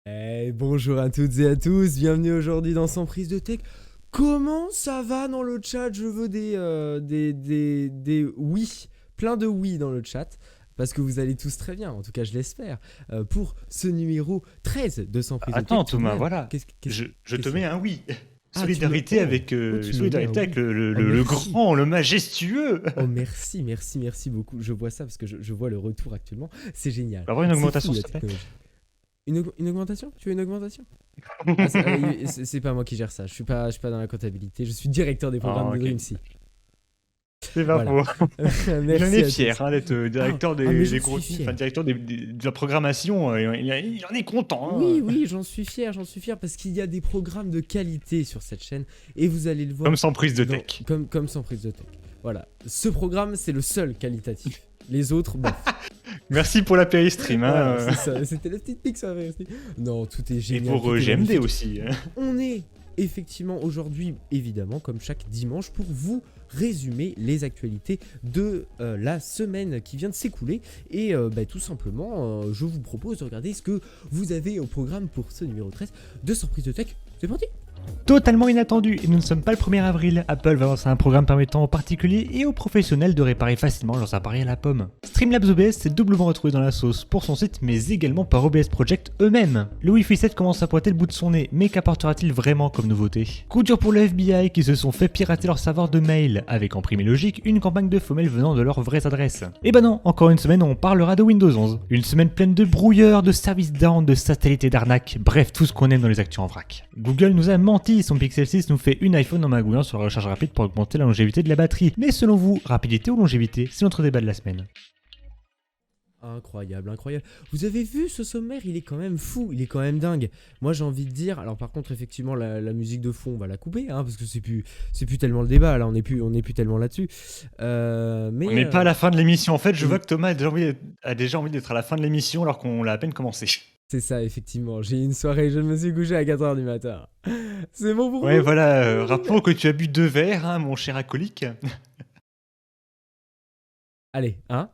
Bonjour à toutes et à tous, bienvenue aujourd'hui dans Sans prise de tech. Comment ça va dans le chat? Je veux des oui, plein de oui dans le chat, parce que vous allez tous très bien, en tout cas je l'espère, pour ce numéro 13 de Sans prise de tech Attends, tout de Thomas, même. voilà. Je te Qu'est-ce qu'il mets y a? un oui. Ah, tu me... Solidarité Oh, avec, oh, tu me mets un oui. Oh, le merci. grand, le majestueux. Oh, merci, merci, merci beaucoup. Je vois ça parce que je vois le retour actuellement. C'est génial. Avoir une C'est fou augmentation, la s'il te plaît. technologie. Une augmentation? Tu veux une augmentation? Ah, c'est pas moi qui gère ça. Je suis pas dans la comptabilité. Je suis directeur des programmes Ah, de ok. Dreamsea. C'est pas Voilà. faux. Il en Merci est à tous. fier d'être directeur Mais des j'en suis contenus, enfin fier. directeur de la programmation. Il en est content, Oui, hein. oui, j'en suis fier parce qu'il y a des programmes de qualité sur cette chaîne et vous allez le Comme voir sans prise de tech. comme sans prise de tech. Voilà. Ce programme, c'est le seul qualitatif. Les autres, bof. Merci pour la péri-stream, Voilà, hein. c'est ça. C'était la petite pique, ça. Non, tout est Et génial, pour tout est GMD magnifique. aussi, hein. On est effectivement aujourd'hui, évidemment, comme chaque dimanche, pour vous résumer les actualités de la semaine qui vient de s'écouler. Et tout simplement, je vous propose de regarder ce que vous avez au programme pour ce numéro 13 de Surprise de Tech. C'est parti! Totalement inattendu, et nous ne sommes pas le 1er avril. Apple va lancer un programme permettant aux particuliers et aux professionnels de réparer facilement leurs appareils à la pomme. Streamlabs OBS s'est doublement retrouvé dans la sauce pour son site, mais également par OBS Project eux-mêmes. Le Wi-Fi 7 commence à pointer le bout de son nez, mais qu'apportera-t-il vraiment comme nouveauté? Coup dur pour le FBI qui se sont fait pirater leur serveur de mail, avec en primé logique une campagne de faux mails venant de leurs vraies adresses. Et bah non, encore une semaine on parlera de Windows 11. Une semaine pleine de brouilleurs, de services down, de satellites et d'arnaques, bref tout ce qu'on aime dans les actus en vrac. Google nous a menti, son Pixel 6 nous fait une iPhone en magouillant sur la recharge rapide pour augmenter la longévité de la batterie. Mais selon vous, rapidité ou longévité? C'est notre débat de la semaine. Incroyable, incroyable. Vous avez vu ce sommaire? Il est quand même fou, il est quand même dingue. Moi j'ai envie de dire, alors par contre effectivement la musique de fond on va la couper, hein, parce que c'est plus tellement le débat, là on est plus tellement là-dessus. On Mais n'est pas à la fin de l'émission. En fait, je vois oui, que Thomas a déjà envie d'être à la fin de l'émission alors qu'on l'a à peine commencé. c'est ça effectivement. J'ai eu une soirée, je me suis couché à 4h du matin. C'est bon pour Ouais, vous? voilà, rappelons que tu as bu 2 verres, hein, mon cher acolyte. Allez, hein?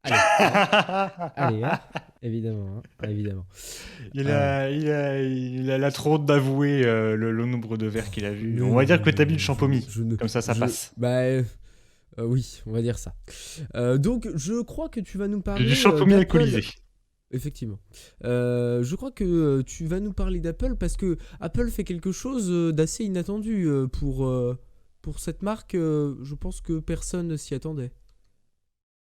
Allez, hein? Allez, hein? Évidemment, hein? Évidemment. Euh, Il a la trop honte d'avouer le nombre de verres qu'il a vu. mais On va non, dire que mais t'as bu non, le champomis. je ne, Comme ça passe. oui, on va dire ça. Donc, je crois que tu vas nous Du parler champomis d'Apple. alcoolisé. Effectivement. Je crois que tu vas nous parler d'Apple parce que Apple fait quelque chose d'assez inattendu pour cette marque. Je pense que personne ne s'y attendait.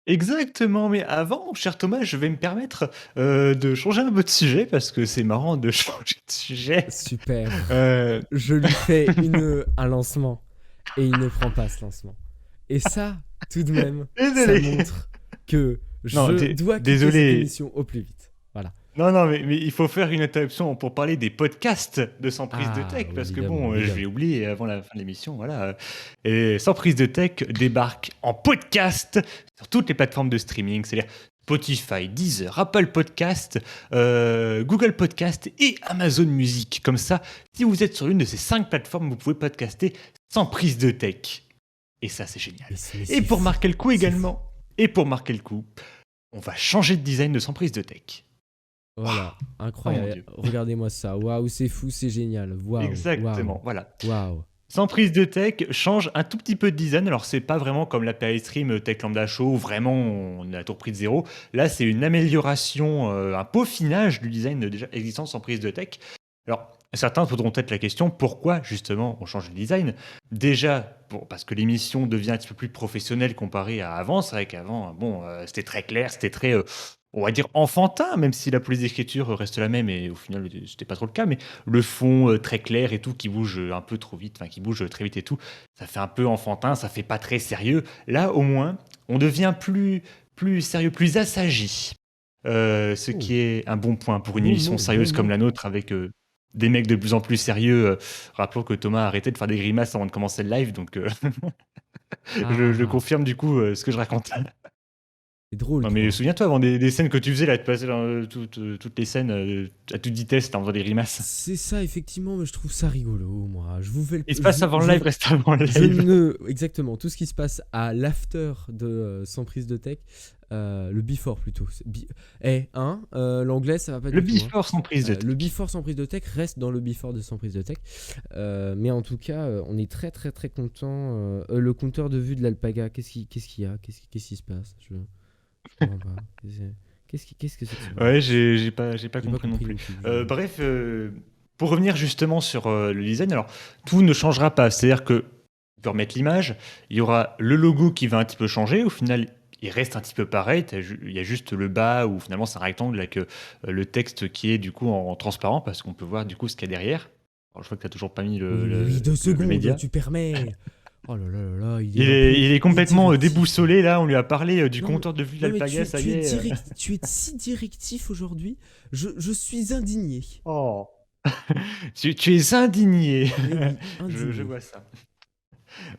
Exactement, mais avant, cher Thomas, je vais me permettre de changer un peu de sujet parce que c'est marrant de changer de sujet. Super. Euh, Je lui fais un lancement et il ne prend pas ce lancement. Et ça, tout de même, ça Désolé. montre que Non, je dois quitter cette désolé. émission au plus vite. Voilà. Non, non, mais il faut faire une interruption pour parler des podcasts de Sans prise de Ah, tech, oui, parce que évidemment, bon, je évidemment. vais oublier avant la fin de l'émission, voilà. Et Sans prise de tech débarque en podcast sur toutes les plateformes de streaming, c'est-à-dire Spotify, Deezer, Apple Podcast, Google Podcast et Amazon Music. Comme ça, si vous êtes sur une de ces 5 plateformes, vous pouvez podcaster sans prise de tech. Et ça, c'est génial. Mais Et c'est pour fou. marquer le coup C'est fou. également, et pour marquer le coup, on va changer de design de Sans prise de tech. Voilà, Oh mon incroyable. Dieu. Regardez-moi ça. Waouh, c'est fou, c'est génial. Waouh, Exactement, waouh, voilà. waouh. Sans prise de tech, change un tout petit peu de design. Alors, c'est pas vraiment comme la Stream Tech Lambda Show, où vraiment on est à tour pris de zéro. Là, c'est une amélioration, un peaufinage du design déjà existant sans prise de tech. Alors, certains poseront peut-être la question pourquoi justement on change de design. Déjà, parce que l'émission devient un petit peu plus professionnelle comparée à avant. C'est vrai qu'avant, bon, c'était très clair, c'était très, on va dire, enfantin, même si la police d'écriture reste la même et au final, c'était pas trop le cas. Mais le fond très clair et tout, qui bouge un peu trop vite, enfin qui bouge très vite et tout, ça fait un peu enfantin, ça fait pas très sérieux. Là, au moins, on devient plus sérieux, plus assagi. Ce Oh, qui est un bon point pour une beau émission mot, beau sérieuse comme mot. la nôtre avec des mecs de plus en plus sérieux. Rappelons que Thomas a arrêté de faire des grimaces avant de commencer le live, donc je Ah, confirme du coup ce que je raconte. C'est drôle, Non, mais quoi. souviens-toi, avant des scènes que tu faisais, là, tu passais dans toutes les scènes à toute vitesse, t'en faisais des grimaces. C'est ça, effectivement, mais je trouve ça rigolo, moi. Je vous fais Il se passe avant le live, reste avant le je live. ne... Exactement, tout ce qui se passe à l'after de Sans prise de tech, le before plutôt. L'anglais, ça va pas Le du tout, hein. before sans prise de Le tech. before sans prise de tech reste dans le before de sans prise de tech. Mais en tout cas, on est très très très content. Le compteur de vue de l'alpaga, qu'est-ce qu'il y a Qu'est-ce qui se passe je comprends pas. Qu'est-ce que c'est que ce Ouais, bordel? j'ai pas J'ai pas compris non compris plus. non plus. Bref, pour revenir justement sur le design, alors tout ne changera pas. C'est-à-dire que, tu peux remettre l'image, il y aura le logo qui va un petit peu changer. Au final, il reste un petit peu pareil. Il y a juste le bas où finalement c'est un rectangle avec le texte qui est du coup en transparent parce qu'on peut voir du coup ce qu'il y a derrière. Alors, je vois que tu n'as toujours pas mis Oui, mais oui, deux le secondes, média. tu permets. Oh là là là là, il est Il un est, peu il est complètement directif. déboussolé là. On lui a parlé du Non, compteur de vue de non mais l'Alpaga, ça y est. tu es si directif aujourd'hui. Je suis indigné. Oh. Tu es indigné. Eh oui, Je indigné. vois ça.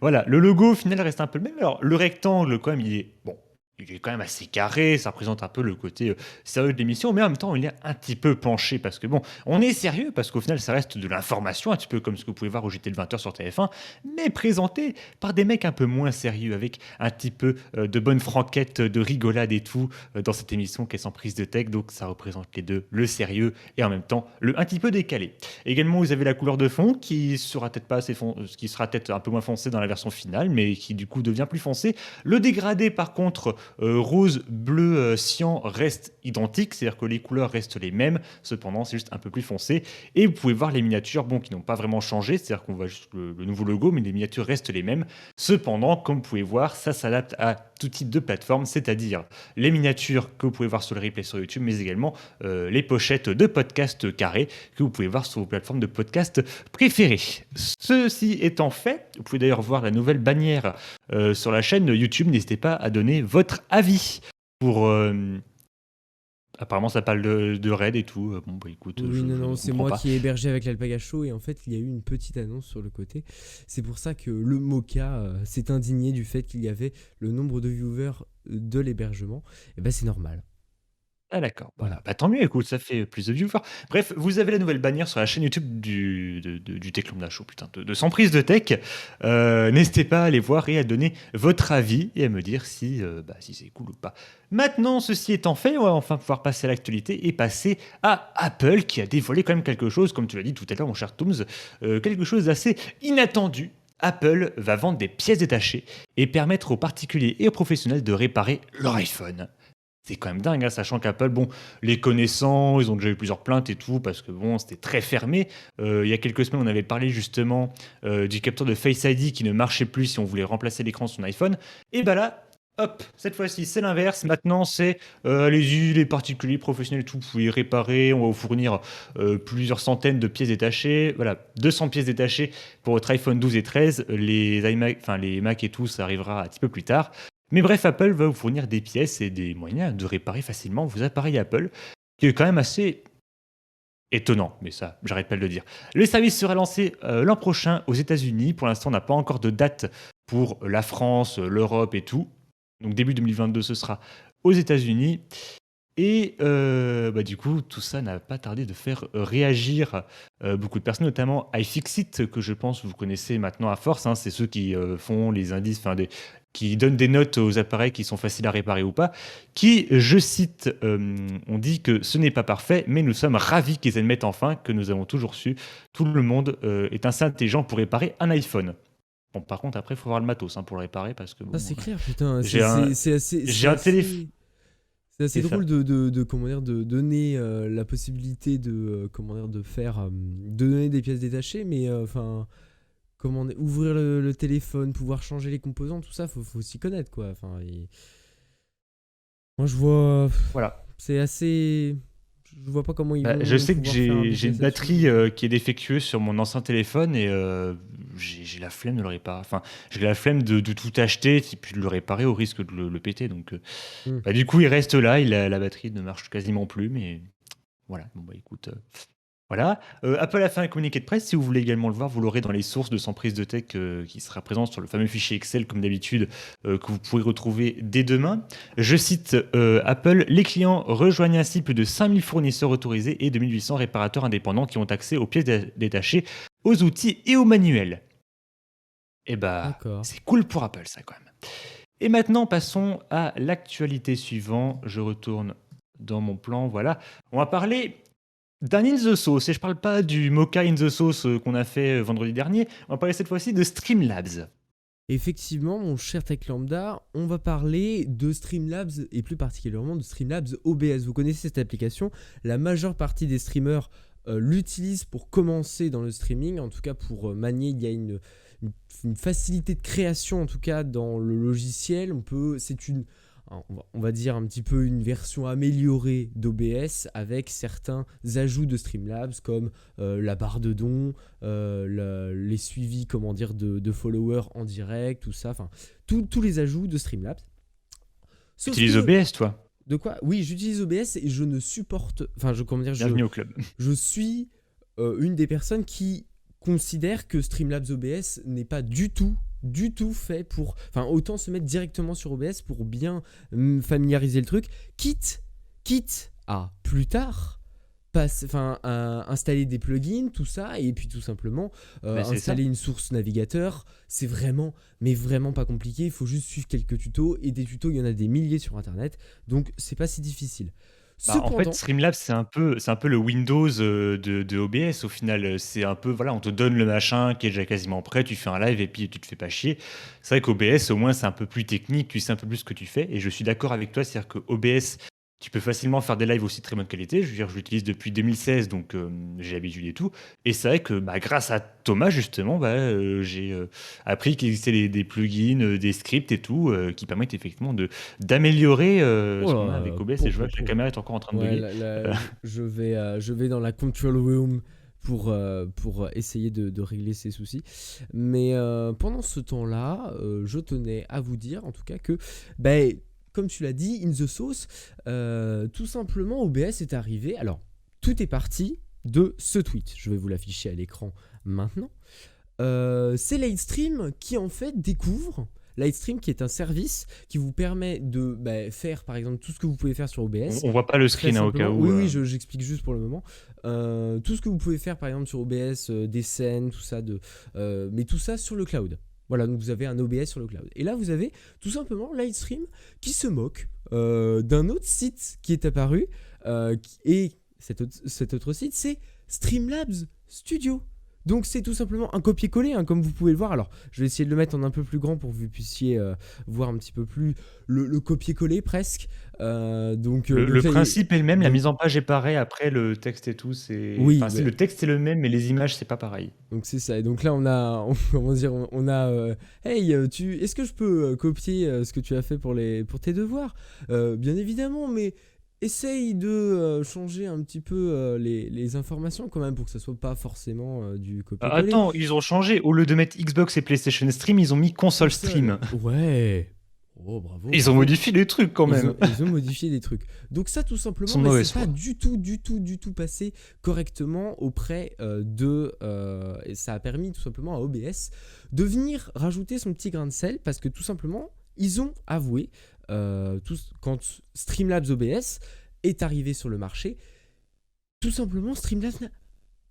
Voilà, le logo au final reste un peu le même. Alors, le rectangle, quand même, il est bon. Il est quand même assez carré, ça représente un peu le côté sérieux de l'émission, mais en même temps, il est un petit peu penché parce que bon, on est sérieux parce qu'au final, ça reste de l'information, un petit peu comme ce que vous pouvez voir au JT de 20h sur TF1, mais présenté par des mecs un peu moins sérieux, avec un petit peu de bonne franquette, de rigolade et tout dans cette émission qui est sans prise de tech, donc ça représente les deux, le sérieux et en même temps le un petit peu décalé. Également, vous avez la couleur de fond qui sera peut-être pas assez qui sera peut-être un peu moins foncé dans la version finale, mais qui du coup devient plus foncé. Le dégradé, par contre, rose, bleu, cyan reste identique, c'est-à-dire que les couleurs restent les mêmes, cependant c'est juste un peu plus foncé. Et vous pouvez voir les miniatures, bon, qui n'ont pas vraiment changé, c'est-à-dire qu'on voit juste le nouveau logo, mais les miniatures restent les mêmes. Cependant, comme vous pouvez voir, ça s'adapte à tout type de plateforme, c'est-à-dire les miniatures que vous pouvez voir sur le replay sur YouTube, mais également les pochettes de podcast carrés que vous pouvez voir sur vos plateformes de podcast préférées. Ceci étant fait, vous pouvez d'ailleurs voir la nouvelle bannière sur la chaîne YouTube. N'hésitez pas à donner votre avis pour. Apparemment, ça parle de raid et tout. Bon, bah écoute, Oui, non, je ne non, c'est comprends moi pas. qui ai hébergé avec l'Alpaga Show et en fait, il y a eu une petite annonce sur le côté. C'est pour ça que le Mocha s'est indigné du fait qu'il y avait le nombre de viewers de l'hébergement. Et ben, c'est normal. Ah d'accord, Voilà. bah, tant mieux, écoute, ça fait plus de viewers. Bref, vous avez la nouvelle bannière sur la chaîne YouTube du Tech Lambda Show, putain, de Sans Prise de Tech. N'hésitez pas à aller voir et à donner votre avis et à me dire si c'est cool ou pas. Maintenant, ceci étant fait, on va enfin pouvoir passer à l'actualité et passer à Apple qui a dévoilé quand même quelque chose, comme tu l'as dit tout à l'heure, mon cher Tooms, quelque chose d'assez inattendu. Apple va vendre des pièces détachées et permettre aux particuliers et aux professionnels de réparer leur iPhone. C'est quand même dingue, hein, sachant qu'Apple, bon, les connaissant, ils ont déjà eu plusieurs plaintes et tout, parce que bon, c'était très fermé. Il y a quelques semaines, on avait parlé justement du capteur de Face ID qui ne marchait plus si on voulait remplacer l'écran de son iPhone. Et bah là, hop, cette fois-ci, c'est l'inverse. Maintenant, c'est allez-y, les particuliers, professionnels et tout, vous pouvez réparer. On va vous fournir plusieurs centaines de pièces détachées. Voilà, 200 pièces détachées pour votre iPhone 12 et 13. Les iMac, enfin les Mac et tout, ça arrivera un petit peu plus tard. Mais bref, Apple va vous fournir des pièces et des moyens de réparer facilement vos appareils Apple, qui est quand même assez étonnant, mais ça, j'arrête pas de le dire. Le service sera lancé l'an prochain aux États-Unis. Pour l'instant, on n'a pas encore de date pour la France, l'Europe et tout. Donc début 2022, ce sera aux États-Unis. Et bah, du coup, tout ça n'a pas tardé de faire réagir beaucoup de personnes, notamment iFixit, que je pense vous connaissez maintenant à force, hein. C'est ceux qui font les indices, qui donnent des notes aux appareils qui sont faciles à réparer ou pas, qui, je cite, on dit que ce n'est pas parfait, mais nous sommes ravis qu'ils admettent enfin que nous avons toujours su. Tout le monde est assez intelligent pour réparer un iPhone. Bon, par contre, après, il faut avoir le matos, hein, pour le réparer, parce que Ça, bon, c'est clair, putain. j'ai un, C'est j'ai un téléphone. assez. C'est assez C'est ça. drôle comment dire, de donner la possibilité comment dire, de faire, de donner des pièces détachées, mais enfin, ouvrir le téléphone, pouvoir changer les composants, tout ça, faut s'y connaître, quoi. Enfin, moi, je vois, Voilà. c'est assez, je vois pas comment ils Bah, je vont sais que pouvoir faire un j'ai une business là-dessus. batterie qui est défectueuse sur mon ancien téléphone et j'ai la flemme de le réparer. Enfin, j'ai la flemme de tout acheter et puis de le réparer au risque de le péter. Donc, Hmm. bah, du coup, il reste là. La batterie ne marche quasiment plus. Mais voilà. Bon, bah écoute. Voilà. Apple a fait un communiqué de presse. Si vous voulez également le voir, vous l'aurez dans les sources de Sans prise de tech qui sera présent sur le fameux fichier Excel, comme d'habitude, que vous pourrez retrouver dès demain. Je cite Apple, les clients rejoignent ainsi plus de 5000 fournisseurs autorisés et 2800 réparateurs indépendants qui ont accès aux pièces détachées, aux outils et aux manuels. Eh bah, D'accord. c'est cool pour Apple, ça, quand même. Et maintenant, passons à l'actualité suivante. Je retourne dans mon plan, voilà. On va parler d'un In the Sauce, et je parle pas du Mocha In the Sauce qu'on a fait vendredi dernier, on va parler cette fois-ci de Streamlabs. Effectivement, mon cher Tech Lambda, on va parler de Streamlabs et plus particulièrement de Streamlabs OBS. Vous connaissez cette application, la majeure partie des streamers l'utilisent pour commencer dans le streaming, en tout cas pour manier, il y a une facilité de création en tout cas dans le logiciel. On va dire un petit peu une version améliorée d'OBS avec certains ajouts de Streamlabs comme la barre de dons, les suivis comment dire, de followers en direct, tout ça, enfin tous les ajouts de Streamlabs. Tu Sauf utilises que, OBS, toi? de quoi? Oui, j'utilise OBS et je ne supporte, enfin comment dire, Bienvenue au club. je suis une des personnes qui considère que Streamlabs OBS n'est pas du tout fait pour... Enfin, autant se mettre directement sur OBS pour bien familiariser le truc, quitte à plus tard installer des plugins, tout ça, et puis tout simplement Bah, c'est ça. installer une source navigateur. C'est vraiment, mais vraiment pas compliqué. Il faut juste suivre quelques tutos, et des tutos, il y en a des milliers sur Internet, donc c'est pas si difficile. Bah, en fait, Cependant, Streamlabs, c'est un peu le Windows de OBS au final. C'est un peu, voilà, on te donne le machin qui est déjà quasiment prêt, tu fais un live et puis tu te fais pas chier. C'est vrai qu'OBS, au moins, c'est un peu plus technique, tu sais un peu plus ce que tu fais. Et je suis d'accord avec toi, c'est-à-dire que OBS, tu peux facilement faire des lives aussi de très bonne qualité. Je veux dire, je l'utilise depuis 2016, donc j'ai l'habitude et tout. Et c'est vrai que bah, grâce à Thomas, justement, bah, j'ai appris qu'il existait des plugins, des scripts et tout, qui permettent effectivement d'améliorer ce qu'on a avec oh, OBS. Et je vois que la caméra est encore en train de ouais, bugger. là, je vais dans la control room pour essayer de régler ces soucis. Mais pendant ce temps-là, je tenais à vous dire en tout cas que, ben, comme tu l'as dit, in the sauce, tout simplement OBS est arrivé. Alors, tout est parti de ce tweet. Je vais vous l'afficher à l'écran maintenant. C'est Lightstream qui en fait découvre... Lightstream qui est un service qui vous permet de faire par exemple tout ce que vous pouvez faire sur OBS. On voit pas le Très screen hein, au cas simplement, où. oui, j'explique juste pour le moment. Tout ce que vous pouvez faire par exemple sur OBS, des scènes, tout ça, mais tout ça sur le cloud. Voilà, donc vous avez un OBS sur le cloud. Et là, vous avez tout simplement Lightstream qui se moque d'un autre site qui est apparu. Et cet autre site, c'est Streamlabs Studio. Donc c'est tout simplement un copier-coller, hein, comme vous pouvez le voir. Alors, je vais essayer de le mettre en un peu plus grand pour que vous puissiez voir un petit peu plus le copier-coller presque. Le Donc là, principe est le même, la donc, mise en page est pareil. Après, le texte et tout, c'est. oui, Enfin, si le texte est le même, mais les images, c'est pas pareil. donc c'est ça. Et donc là, comment dire, on a, hey, est-ce que je peux copier ce que tu as fait pour tes devoirs? Bien évidemment, mais essaye de changer un petit peu les informations quand même pour que ça soit pas forcément du copier-coller. Attends, ils ont changé. Au lieu de mettre Xbox et PlayStation Stream, ils ont mis console stream. Ouais. Oh, bravo, Ils ont bravo. modifié les trucs quand même. Ils ont modifié des trucs. Donc ça, tout Ils simplement, sont de mauvaise c'est pas foi. du tout passé correctement auprès et ça a permis tout simplement à OBS de venir rajouter son petit grain de sel parce que tout simplement, ils ont avoué, quand Streamlabs OBS est arrivé sur le marché, tout simplement, Streamlabs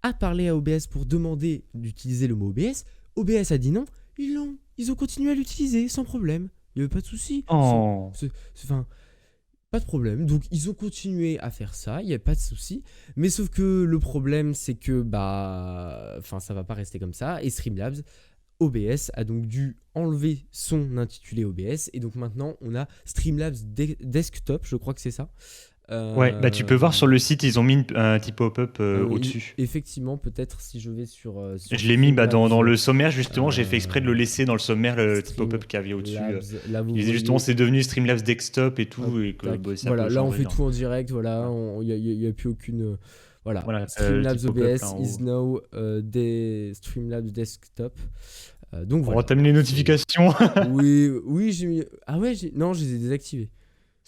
a parlé à OBS pour demander d'utiliser le mot OBS. OBS a dit non. Ils ont continué à l'utiliser sans problème. Il n'y avait pas de souci. Oh. Enfin, pas de problème. Donc, ils ont continué à faire ça. Il n'y a pas de souci. Mais sauf que le problème, c'est que ça va pas rester comme ça. Et Streamlabs, OBS a donc dû enlever son intitulé OBS. Et donc maintenant, on a Streamlabs Desktop. Je crois que c'est ça. Ouais, bah tu peux voir sur le site, ils ont mis un petit pop-up au-dessus. Effectivement, peut-être si je vais sur Je l'ai mis dans Streamlabs, le sommaire, justement, j'ai fait exprès de le laisser dans le sommaire, le petit pop-up qu'il y avait au-dessus. là, vous Il disait voyez. justement c'est devenu Streamlabs Desktop et tout, Hop, et que tac. bah, ça Voilà, peut là on changer, fait hein. tout en direct, voilà, il n'y a plus aucune... voilà, Voilà, Streamlabs petit pop-up OBS là en is haut. now Streamlabs Desktop. Donc On va voilà. t'amener les notifications. Oui, j'ai mis... Ah ouais, non, je les ai désactivés.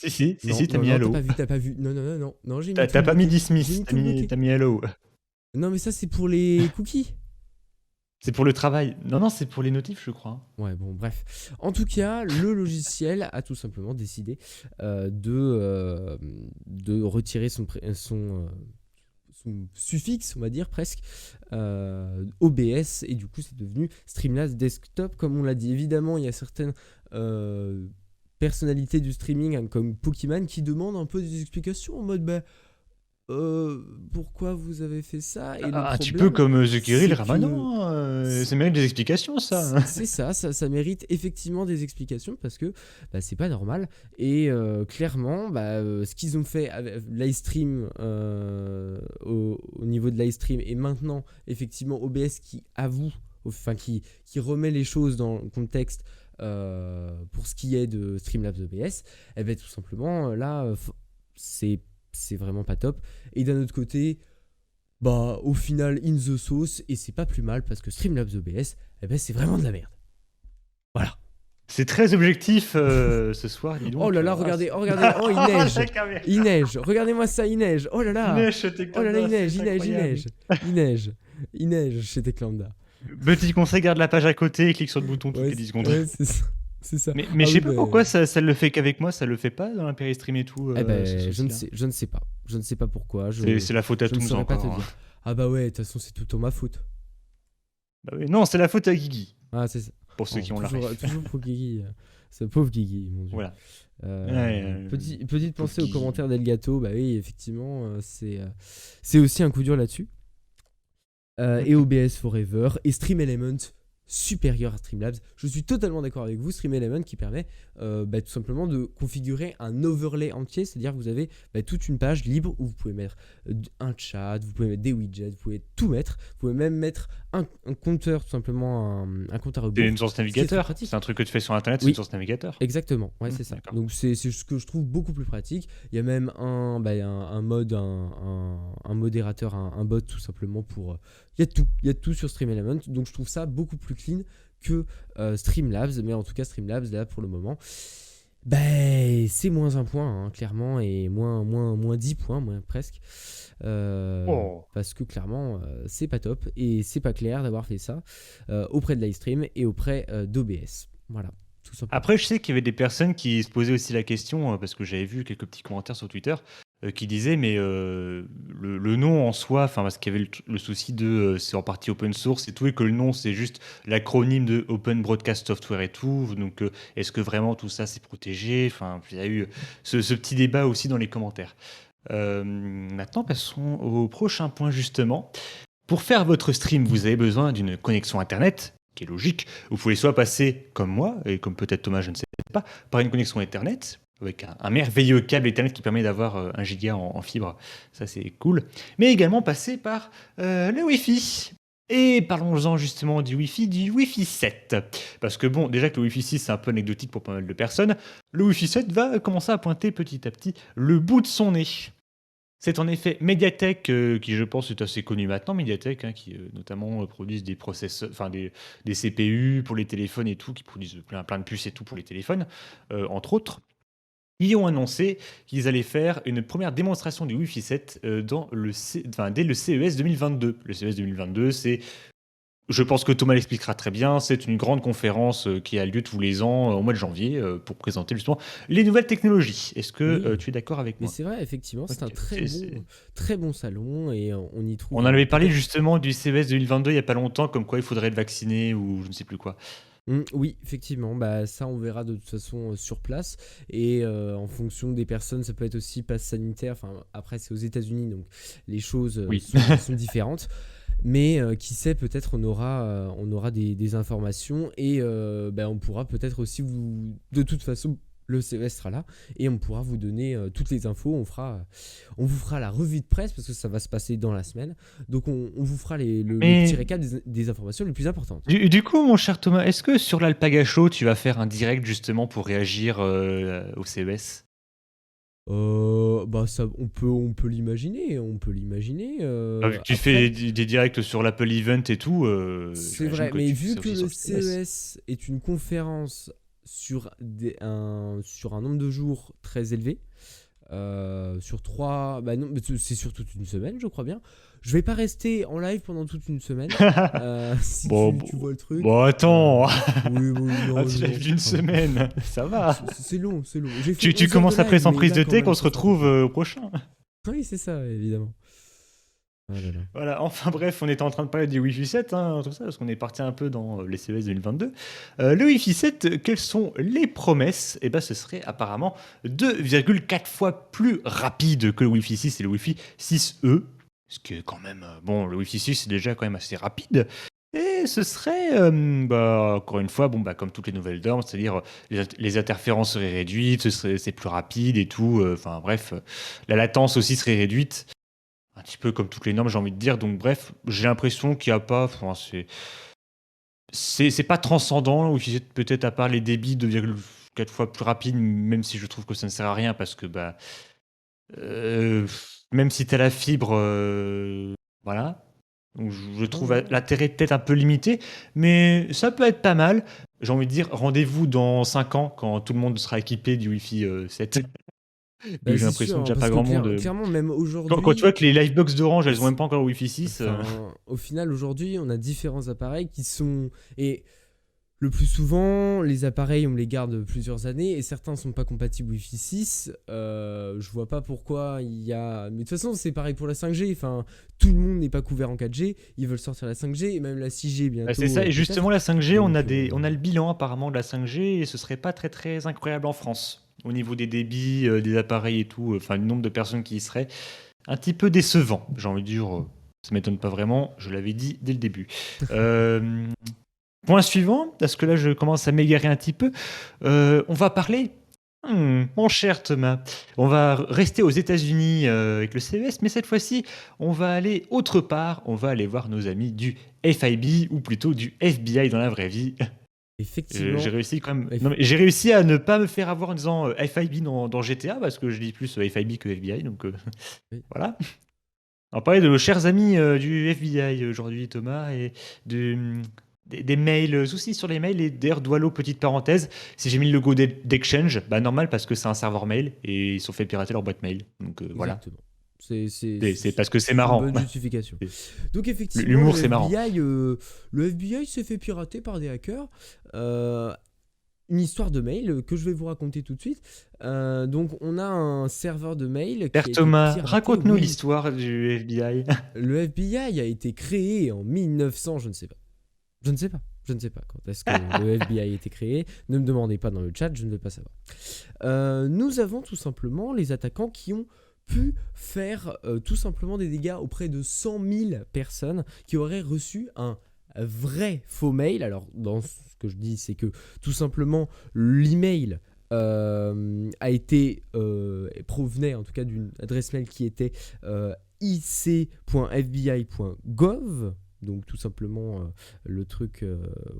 Si, t'as mis Non, Hello. t'as pas vu. Non, j'ai mis T'as tout pas mis bloqué. J'ai Dismiss, mis tout bloqué. t'as mis Hello. Non, mais ça, c'est pour les cookies. C'est pour le travail. Non, non, c'est pour les notifs, je crois. Ouais, bon, bref. En tout cas, le logiciel a tout simplement décidé de retirer son suffixe, on va dire presque, OBS, et du coup, c'est devenu Streamlabs Desktop, comme on l'a dit. Évidemment, il y a certaines personnalités du streaming, hein, comme Pokémon, qui demandent un peu des explications en mode bah, pourquoi vous avez fait ça. Et le Un petit peu problème, comme The Kirill c'est Ramadan. que Ça mérite des explications, ça. c'est ça mérite effectivement des explications parce que bah, c'est pas normal. Et clairement, bah, ce qu'ils ont fait avec Livestream au niveau de Livestream, et maintenant effectivement OBS qui avoue, enfin qui remet les choses dans le contexte pour ce qui est de Streamlabs OBS, et ben tout simplement là, c'est vraiment pas top. Et d'un autre côté, bah au final in the sauce, et c'est pas plus mal parce que Streamlabs OBS, eh ben c'est vraiment de la merde. Voilà. C'est très objectif ce soir, dis donc. Oh là là, regardez, oh regardez, oh il neige. Il neige, regardez-moi ça, il neige. Oh là Il là. neige chez Oh là là, il Techlambda, neige, c'est il neige, il incroyable. neige. Il neige. Il neige chez Techlambda. Petit conseil, garde la page à côté et clique sur le bouton toutes Ouais, les 10 secondes. ouais, c'est ça. C'est ça. Mais Ah je oui, sais pas bah, pourquoi ça le fait qu'avec moi, ça le fait pas dans l'Imperi Stream et tout. eh ben, ce je ne souci-là. sais, je ne sais pas. Je ne sais pas pourquoi. C'est la faute à Je ne Tooms saurais pas te encore. dire. Ah bah ouais, de toute façon, c'est tout en ma faute. Bah oui, non, c'est la faute à Guigui, Ah, c'est ça. pour ceux Oh, qui ont la toujours, ref. toujours pour Guigui. Ce pauvre Guigui, mon dieu. Voilà. Ouais, Petite pauvre pensée aux Guigui. commentaires d'Elgato. Bah oui, effectivement, c'est aussi un coup dur là-dessus. Et OBS Forever et Stream Element supérieur à Streamlabs. Je suis totalement d'accord avec vous. Stream Element qui permet tout simplement de configurer un overlay entier, c'est-à-dire que vous avez toute une page libre où vous pouvez mettre un chat, vous pouvez mettre des widgets, vous pouvez tout mettre. Vous pouvez même mettre un compteur, tout simplement un compte à rebours. C'est une source Ce qui est navigateur. très pratique. C'est un truc que tu fais sur Internet, c'est Oui. une source navigateur. Exactement, ouais, c'est ça. D'accord. Donc c'est ce que je trouve beaucoup plus pratique. Il y a même un mode, un modérateur, un bot tout simplement pour... Il y a tout sur Stream Element. Donc je trouve ça beaucoup plus clean que Streamlabs. Mais en tout cas, Streamlabs, là, pour le moment, c'est moins 1 point, hein, clairement, et moins 10 points, presque. Oh. Parce que clairement, c'est pas top et c'est pas clair d'avoir fait ça auprès de Livestream et auprès d'OBS. Voilà. Tout simplement. Après, je sais qu'il y avait des personnes qui se posaient aussi la question, parce que j'avais vu quelques petits commentaires sur Twitter, qui disaient, mais le nom en soi, parce qu'il y avait le souci de c'est en partie open source et tout, et que le nom c'est juste l'acronyme de Open Broadcast Software et tout, donc est-ce que vraiment tout ça c'est protégé? Il y a eu ce petit débat aussi dans les commentaires. Maintenant, passons au prochain point justement. Pour faire votre stream, vous avez besoin d'une connexion Internet, qui est logique. Vous pouvez soit passer, comme moi, et comme peut-être Thomas, je ne sais pas, par une connexion Ethernet, avec un merveilleux câble Ethernet qui permet d'avoir 1 giga en fibre. Ça, c'est cool. Mais également passer par le Wi-Fi. Et parlons-en justement du Wi-Fi 7. Parce que bon, déjà que le Wi-Fi 6, c'est un peu anecdotique pour pas mal de personnes, le Wi-Fi 7 va commencer à pointer petit à petit le bout de son nez. C'est en effet Mediatek, qui je pense est assez connu maintenant, Mediatek, hein, qui notamment produisent des processeurs, des CPU pour les téléphones et tout, qui produisent plein de puces et tout pour les téléphones, entre autres. Ils ont annoncé qu'ils allaient faire une première démonstration du Wi-Fi 7 dès le CES 2022. Le CES 2022, c'est... Je pense que Thomas l'expliquera très bien. C'est une grande conférence qui a lieu tous les ans au mois de janvier pour présenter justement les nouvelles technologies. Est-ce que Oui. tu es d'accord avec Mais moi? c'est vrai, effectivement, c'est un Ok. très bon salon et on y trouve. On en avait parlé justement du CES 2022 il n'y a pas longtemps, comme quoi il faudrait être vacciné ou je ne sais plus quoi. Oui, effectivement, ça on verra de toute façon sur place, et en fonction des personnes, ça peut être aussi passe sanitaire. Enfin, après c'est aux États-Unis, donc les choses Oui. sont différentes. Mais qui sait, peut-être on aura des informations, et on pourra peut-être aussi vous... De toute façon, le CES sera là et on pourra vous donner toutes les infos. On vous fera la revue de presse parce que ça va se passer dans la semaine. Donc on vous fera le petit récap des informations les plus importantes. Du coup, mon cher Thomas, est-ce que sur l'Alpaga Show, tu vas faire un direct justement pour réagir au CES? Ça, on peut l'imaginer, Vu que tu après, fais des directs sur l'Apple Event et tout, c'est j'imagine vrai, que mais tu fais vu ça que aussi le sur le CES. CES est une conférence sur un nombre de jours très élevé, sur 3, non, mais c'est sur toute une semaine, je crois bien. Je vais pas rester en live pendant toute une semaine. Si Bon, tu vois le truc. bon, attends, Oui, oui, un non, petit live non. d'une Enfin, semaine, ça va. c'est long, c'est long. J'ai fait Tu 11 heures de commences après live, sans mais prise là, de quand thé, même, qu'on se ça fait un peu retrouve plus. au prochain. Oui, c'est ça, évidemment. Ah là là. Voilà, enfin bref, on était en train de parler du Wi-Fi 7, hein, tout ça, parce qu'on est parti un peu dans les CES 2022. Le Wi-Fi 7, quelles sont les promesses? Eh ben, ce serait apparemment 2,4 fois plus rapide que le Wi-Fi 6 et le Wi-Fi 6E. Ce qui est quand même... bon, le Wi-Fi 6 c'est déjà quand même assez rapide. Et ce serait, encore une fois, bon, comme toutes les nouvelles normes, c'est-à-dire les interférences seraient réduites, c'est plus rapide et tout. Enfin bref, la latence aussi serait réduite. Un petit peu comme toutes les normes, j'ai envie de dire. Donc bref, j'ai l'impression qu'il n'y a pas... Enfin, c'est pas transcendant, ou peut-être à part les débits 2,4 fois plus rapides, même si je trouve que ça ne sert à rien, parce que euh, même si tu as la fibre, voilà. Donc je trouve Ouais. l'intérêt peut-être un peu limité, mais ça peut être pas mal. J'ai envie de dire, rendez-vous dans 5 ans, quand tout le monde sera équipé du Wi-Fi 7. Bah, J'ai c'est l'impression sûr, que hein, déjà parce pas que grand monde. clairement, même Quand tu vois aujourd'hui, que les Livebox d'Orange, elles ont c'est- même pas encore le Wi-Fi 6. enfin, au final, aujourd'hui, on a différents appareils qui sont. Et le plus souvent, les appareils, on les garde plusieurs années et certains sont pas compatibles Wi-Fi 6. Je vois pas pourquoi il y a. Mais de toute façon, c'est pareil pour la 5G. Enfin, tout le monde n'est pas couvert en 4G. Ils veulent sortir la 5G et même la 6G C'est bientôt, ça, et justement peut-être. la 5G, Donc, on a le bilan apparemment de la 5G et ce serait pas très très incroyable en France. Au niveau des débits, des appareils et tout, enfin le nombre de personnes qui y seraient, un petit peu décevant, j'ai envie de dire. Ça m'étonne pas vraiment, je l'avais dit dès le début. Euh, Point suivant, parce que là je commence à m'égarer un petit peu. On va parler, mon cher Thomas, on va rester aux États-Unis avec le CES, mais cette fois-ci, on va aller autre part. On va aller voir nos amis du FIB, ou plutôt du FBI dans la vraie vie. J'ai effectivement. réussi quand même. Non, eff- mais j'ai réussi à ne pas me faire avoir en disant FIB dans GTA, parce que je dis plus FIB que FBI, donc oui. voilà. On va parler de nos chers amis du FBI aujourd'hui, Thomas, et de, des mails, soucis sur les mails. Et d'ailleurs, Doualo, petite parenthèse, si j'ai mis le logo d'Exchange, normal, parce que c'est un serveur mail et ils se sont fait pirater leur boîte mail. Donc voilà. Exactement. C'est C'est parce que c'est une marrant. bonne justification. Donc effectivement, L'humour, c'est marrant. Le FBI s'est fait pirater par des hackers. Une histoire de mail que je vais vous raconter tout de suite. Donc on a un serveur de mail qui Père a été Thomas, piraté. raconte-nous Oui, l'histoire du FBI. le FBI a été créé en 1900, je ne sais pas. Je ne sais pas. Je ne sais pas quand est-ce que le FBI a été créé. Ne me demandez pas dans le chat, je ne veux pas savoir. Nous avons tout simplement les attaquants qui ont pu faire tout simplement des dégâts auprès de 100 000 personnes qui auraient reçu un vrai faux mail. Alors, dans ce que je dis, c'est que tout simplement, l'email a été provenait en tout cas d'une adresse mail qui était ic.fbi.gov. Donc tout simplement le truc,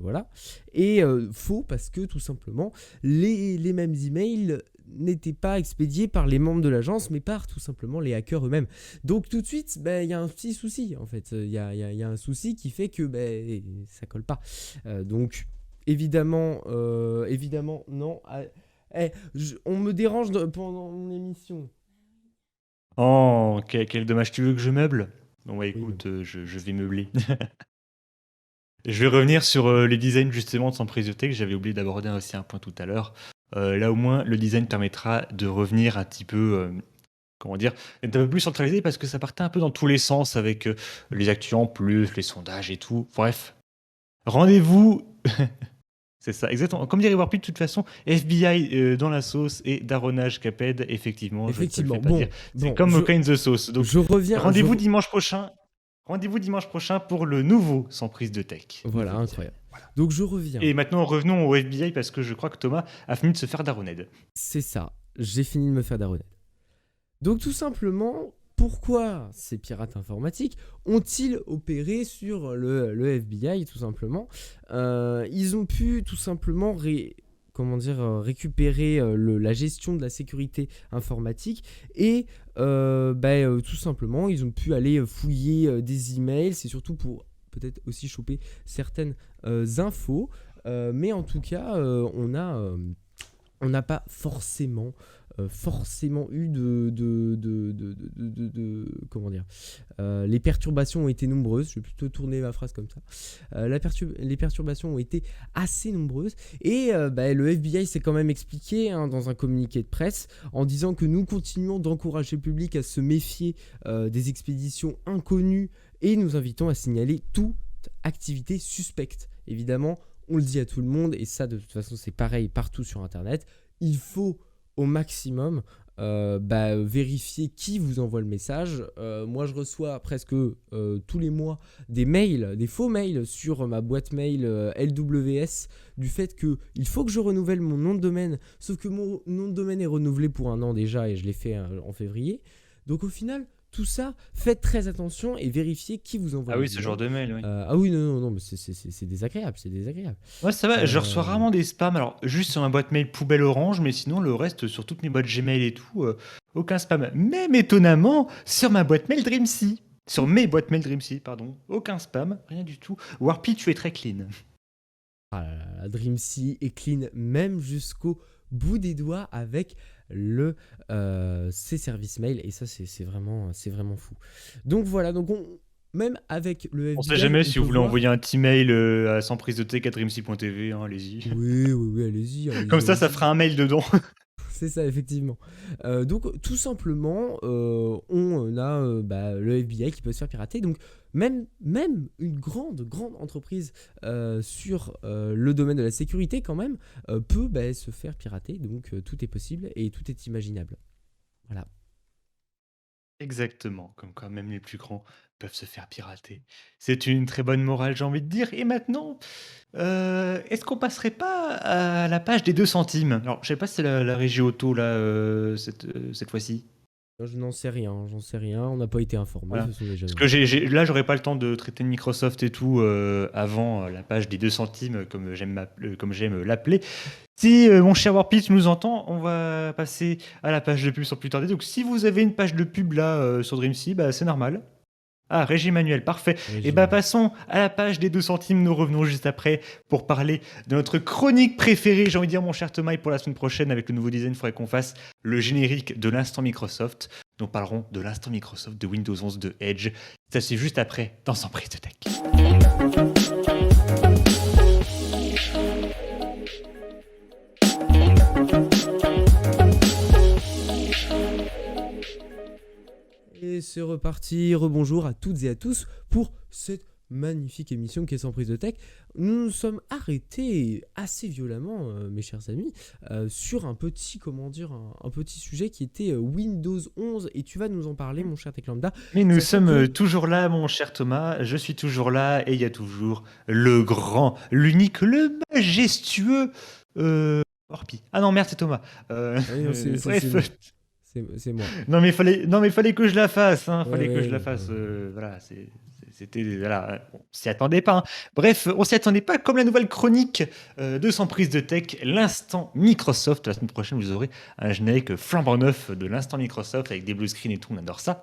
voilà. Et faux parce que tout simplement les mêmes emails n'étaient pas expédiés par les membres de l'agence mais par tout simplement les hackers eux-mêmes. Donc tout de suite, il y a un petit souci en fait. Il y a un souci qui fait que ça colle pas. Donc évidemment, non. On me dérange pendant mon émission. Oh, quel dommage. Tu veux que je meuble? Bon, Oui, écoute, je vais meubler. Je vais revenir sur les designs justement de son prise de texte. J'avais oublié d'aborder aussi un point tout à l'heure. Là, au moins, le design permettra de revenir un petit peu, comment dire, être un peu plus centralisé, parce que ça partait un peu dans tous les sens avec les actus en plus, les sondages et tout. Bref, rendez-vous. C'est ça, exactement. Comme dirait Warpy, de toute façon, FBI dans la sauce et Daronage Caped, effectivement, je ne te le fais effectivement. pas dire. C'est Bon, comme Kind the Sauce. Donc, je reviens. rendez-vous dimanche prochain. Rendez-vous dimanche prochain pour le nouveau Sans prise de tech. Voilà, Nouveau incroyable. design. Voilà. Donc je reviens. Et maintenant, revenons au FBI, parce que je crois que Thomas a fini de se faire Daroned. C'est ça. J'ai fini de me faire daronner. Donc tout simplement, pourquoi ces pirates informatiques ont-ils opéré sur le FBI tout simplement? Ils ont pu tout simplement récupérer la gestion de la sécurité informatique et tout simplement ils ont pu aller fouiller des emails. C'est surtout pour peut-être aussi choper certaines infos, mais en tout cas on n'a pas forcément forcément eu comment dire, les perturbations ont été nombreuses. Je vais plutôt tourner ma phrase comme ça. Les perturbations ont été assez nombreuses et le FBI s'est quand même expliqué dans un communiqué de presse en disant que nous continuons d'encourager le public à se méfier des expéditions inconnues et nous invitons à signaler toute activité suspecte. Évidemment, on le dit à tout le monde et ça de toute façon c'est pareil partout sur internet. Il faut au maximum vérifier qui vous envoie le message. Moi je reçois presque tous les mois des mails, des faux mails sur ma boîte mail LWS du fait qu'il faut que je renouvelle mon nom de domaine, sauf que mon nom de domaine est renouvelé pour 1 an déjà et je l'ai fait en février. Donc au final, tout ça, faites très attention et vérifiez qui vous envoie Ah les oui, ce emails. genre de mail, oui. Ah oui, non, mais c'est désagréable, c'est désagréable. Ouais, ça va, je reçois Euh, rarement des spams. Alors, juste sur ma boîte mail poubelle orange, mais sinon, le reste, sur toutes mes boîtes Gmail et tout, aucun spam. Même étonnamment, sur ma boîte mail Dreamsy. Sur mes boîtes mail Dreamsy, pardon. Aucun spam, rien du tout. Warpy, tu es très clean. la Dreamsy est clean même jusqu'au bout des doigts avec ses services mail et ça c'est vraiment fou. Donc voilà, donc même avec le On FBI, sait jamais on si peut vous voulez voir. envoyer un petit mail à sans prise de tech à dreamsy.tv, hein, allez-y. Oui, allez-y, Comme ça allez-y. fera un mail dedans. C'est ça, effectivement. Donc, tout simplement, on a le FBI qui peut se faire pirater. Donc, même une grande entreprise sur le domaine de la sécurité, quand même, peut se faire pirater. Donc, tout est possible et tout est imaginable. Voilà. Exactement, comme quand même les plus grands peuvent se faire pirater. C'est une très bonne morale, j'ai envie de dire. Et maintenant, est-ce qu'on passerait pas à la page des 2 centimes? Alors, je sais pas si c'est la régie auto, là, cette fois-ci. Je n'en sais rien, On n'a pas été informés, Voilà. ce sont des jeunes. Parce que là, j'aurais pas le temps de traiter de Microsoft et tout avant la page des 2 centimes, comme j'aime l'appeler. Si mon cher Warpy, tu nous entends, on va passer à la page de pub sans plus tarder. Donc, si vous avez une page de pub là sur Dreamsy, bah, c'est normal. Ah, Régie Manuel, parfait. Et bah passons à la page des 2 centimes. Nous revenons juste après pour parler de notre chronique préférée. J'ai envie de dire, mon cher Thomas, et pour la semaine prochaine, avec le nouveau design, il faudrait qu'on fasse le générique de l'instant Microsoft. Nous parlerons de l'instant Microsoft de Windows 11 de Edge. Ça c'est juste après dans Sans prise de tech. Et c'est reparti, rebonjour à toutes et à tous pour cette magnifique émission qui est Sans prise de tech. Nous nous sommes arrêtés assez violemment, mes chers amis, sur un petit sujet qui était Windows 11 et tu vas nous en parler, mon cher Tech Lambda. Mais nous Sachant sommes que- toujours là, mon cher Thomas. Je suis toujours là et il y a toujours le grand, l'unique, le majestueux Orpi. Ah non, merde, c'est Thomas. non, Bref. C'est moi. Non mais fallait que je la fasse, hein. Ouais, Fallait que ouais, je la fasse. Voilà, c'était voilà, on s'y attendait pas, hein. Bref, on s'y attendait pas. Comme la nouvelle chronique de Sans prise de tech, l'instant Microsoft. La semaine prochaine, vous aurez un générique flambant neuf de l'instant Microsoft avec des blue screens et tout. On adore ça.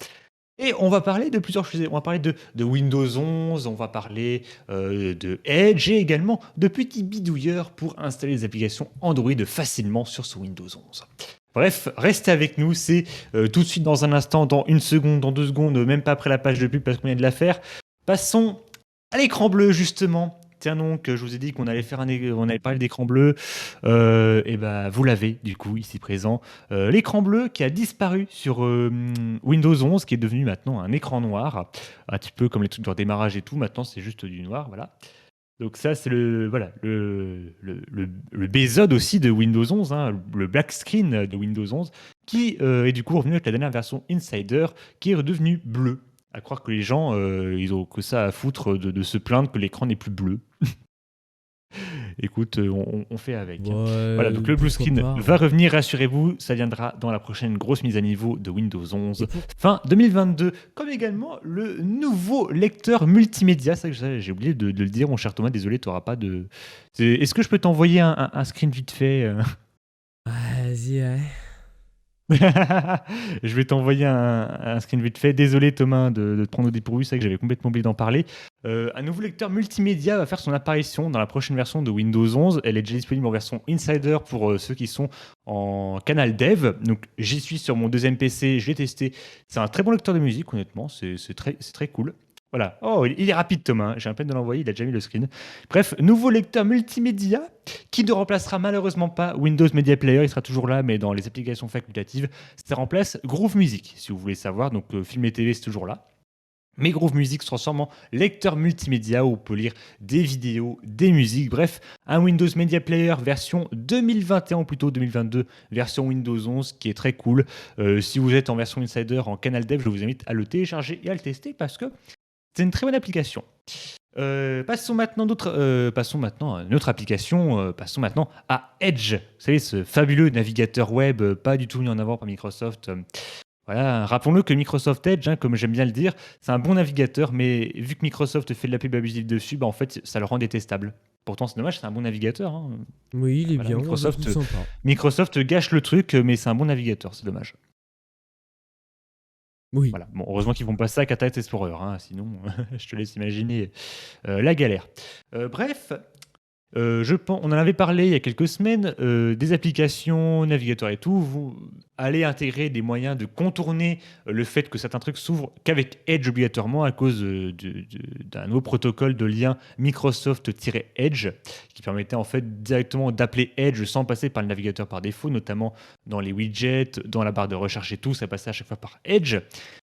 Et on va parler de plusieurs choses. On va parler de Windows 11, on va parler de Edge et également de petits bidouilleurs pour installer des applications Android facilement sur ce Windows 11. Bref, restez avec nous, c'est tout de suite dans un instant, dans 1 seconde, dans 2 secondes, même pas après la page de pub parce qu'on vient de la faire. Passons à l'écran bleu justement. Tiens donc, je vous ai dit qu'on allait on allait parler d'écran bleu, et ben vous l'avez du coup ici présent. L'écran bleu qui a disparu sur Windows 11, qui est devenu maintenant un écran noir, un petit peu comme les trucs de redémarrage et tout. Maintenant c'est juste du noir, voilà. Donc ça, c'est le BZOD aussi de Windows 11, hein, le black screen de Windows 11, qui est du coup revenu avec la dernière version Insider, qui est redevenu bleu. À croire que les gens, ils ont que ça à foutre de se plaindre que l'écran n'est plus bleu. Écoute, on fait avec. Ouais, Voilà, donc le blue screen pas, va revenir, rassurez-vous, ça viendra dans la prochaine grosse mise à niveau de Windows 11, Et pour- fin 2022, comme également le nouveau lecteur multimédia. Ça, j'ai oublié de le dire, mon cher Thomas, désolé, tu n'auras pas de... Est-ce que je peux t'envoyer un screen vite fait Vas-y, ouais. Je vais t'envoyer un screen vite fait. Désolé Thomas de te prendre au dépourvu, c'est vrai que j'avais complètement oublié d'en parler. Un nouveau lecteur multimédia va faire son apparition dans la prochaine version de Windows 11. Elle est déjà disponible en version Insider pour ceux qui sont en canal dev. Donc j'y suis sur mon deuxième PC, je l'ai testé. C'est un très bon lecteur de musique, honnêtement, c'est très cool. Voilà. Oh, il est rapide Thomas, hein. J'ai à peine de l'envoyer, il a déjà mis le screen. Bref, nouveau lecteur multimédia qui ne remplacera malheureusement pas Windows Media Player, il sera toujours là, mais dans les applications facultatives, ça remplace Groove Music, si vous voulez savoir. Donc, film et TV, c'est toujours là. Mais Groove Music se transforme en lecteur multimédia où on peut lire des vidéos, des musiques, bref, un Windows Media Player version 2021 ou plutôt 2022, version Windows 11 qui est très cool. Si vous êtes en version Insider, en Canal Dev, je vous invite à le télécharger et à le tester parce que c'est une très bonne application. Passons maintenant à une autre application. Passons maintenant à Edge. Vous savez, ce fabuleux navigateur web, pas du tout mis en avant par Microsoft. Voilà, rappelons-le que Microsoft Edge, hein, comme j'aime bien le dire, c'est un bon navigateur, mais vu que Microsoft fait de la pub abusive dessus, bah, en fait, ça le rend détestable. Pourtant, c'est dommage, c'est un bon navigateur, hein. Oui, il est Voilà, bien, moi je le trouve sympa. Microsoft gâche le truc, mais c'est un bon navigateur, c'est dommage. Oui. Voilà. Bon, heureusement qu'ils font pas ça à Internet Explorer, hein, sinon je te laisse imaginer la galère. Bref, on en avait parlé il y a quelques semaines, des applications, navigateurs et tout. Vous allez intégrer des moyens de contourner le fait que certains trucs s'ouvrent qu'avec Edge obligatoirement à cause d'un nouveau protocole de lien Microsoft-Edge qui permettait en fait directement d'appeler Edge sans passer par le navigateur par défaut, notamment dans les widgets, dans la barre de recherche et tout, ça passait à chaque fois par Edge.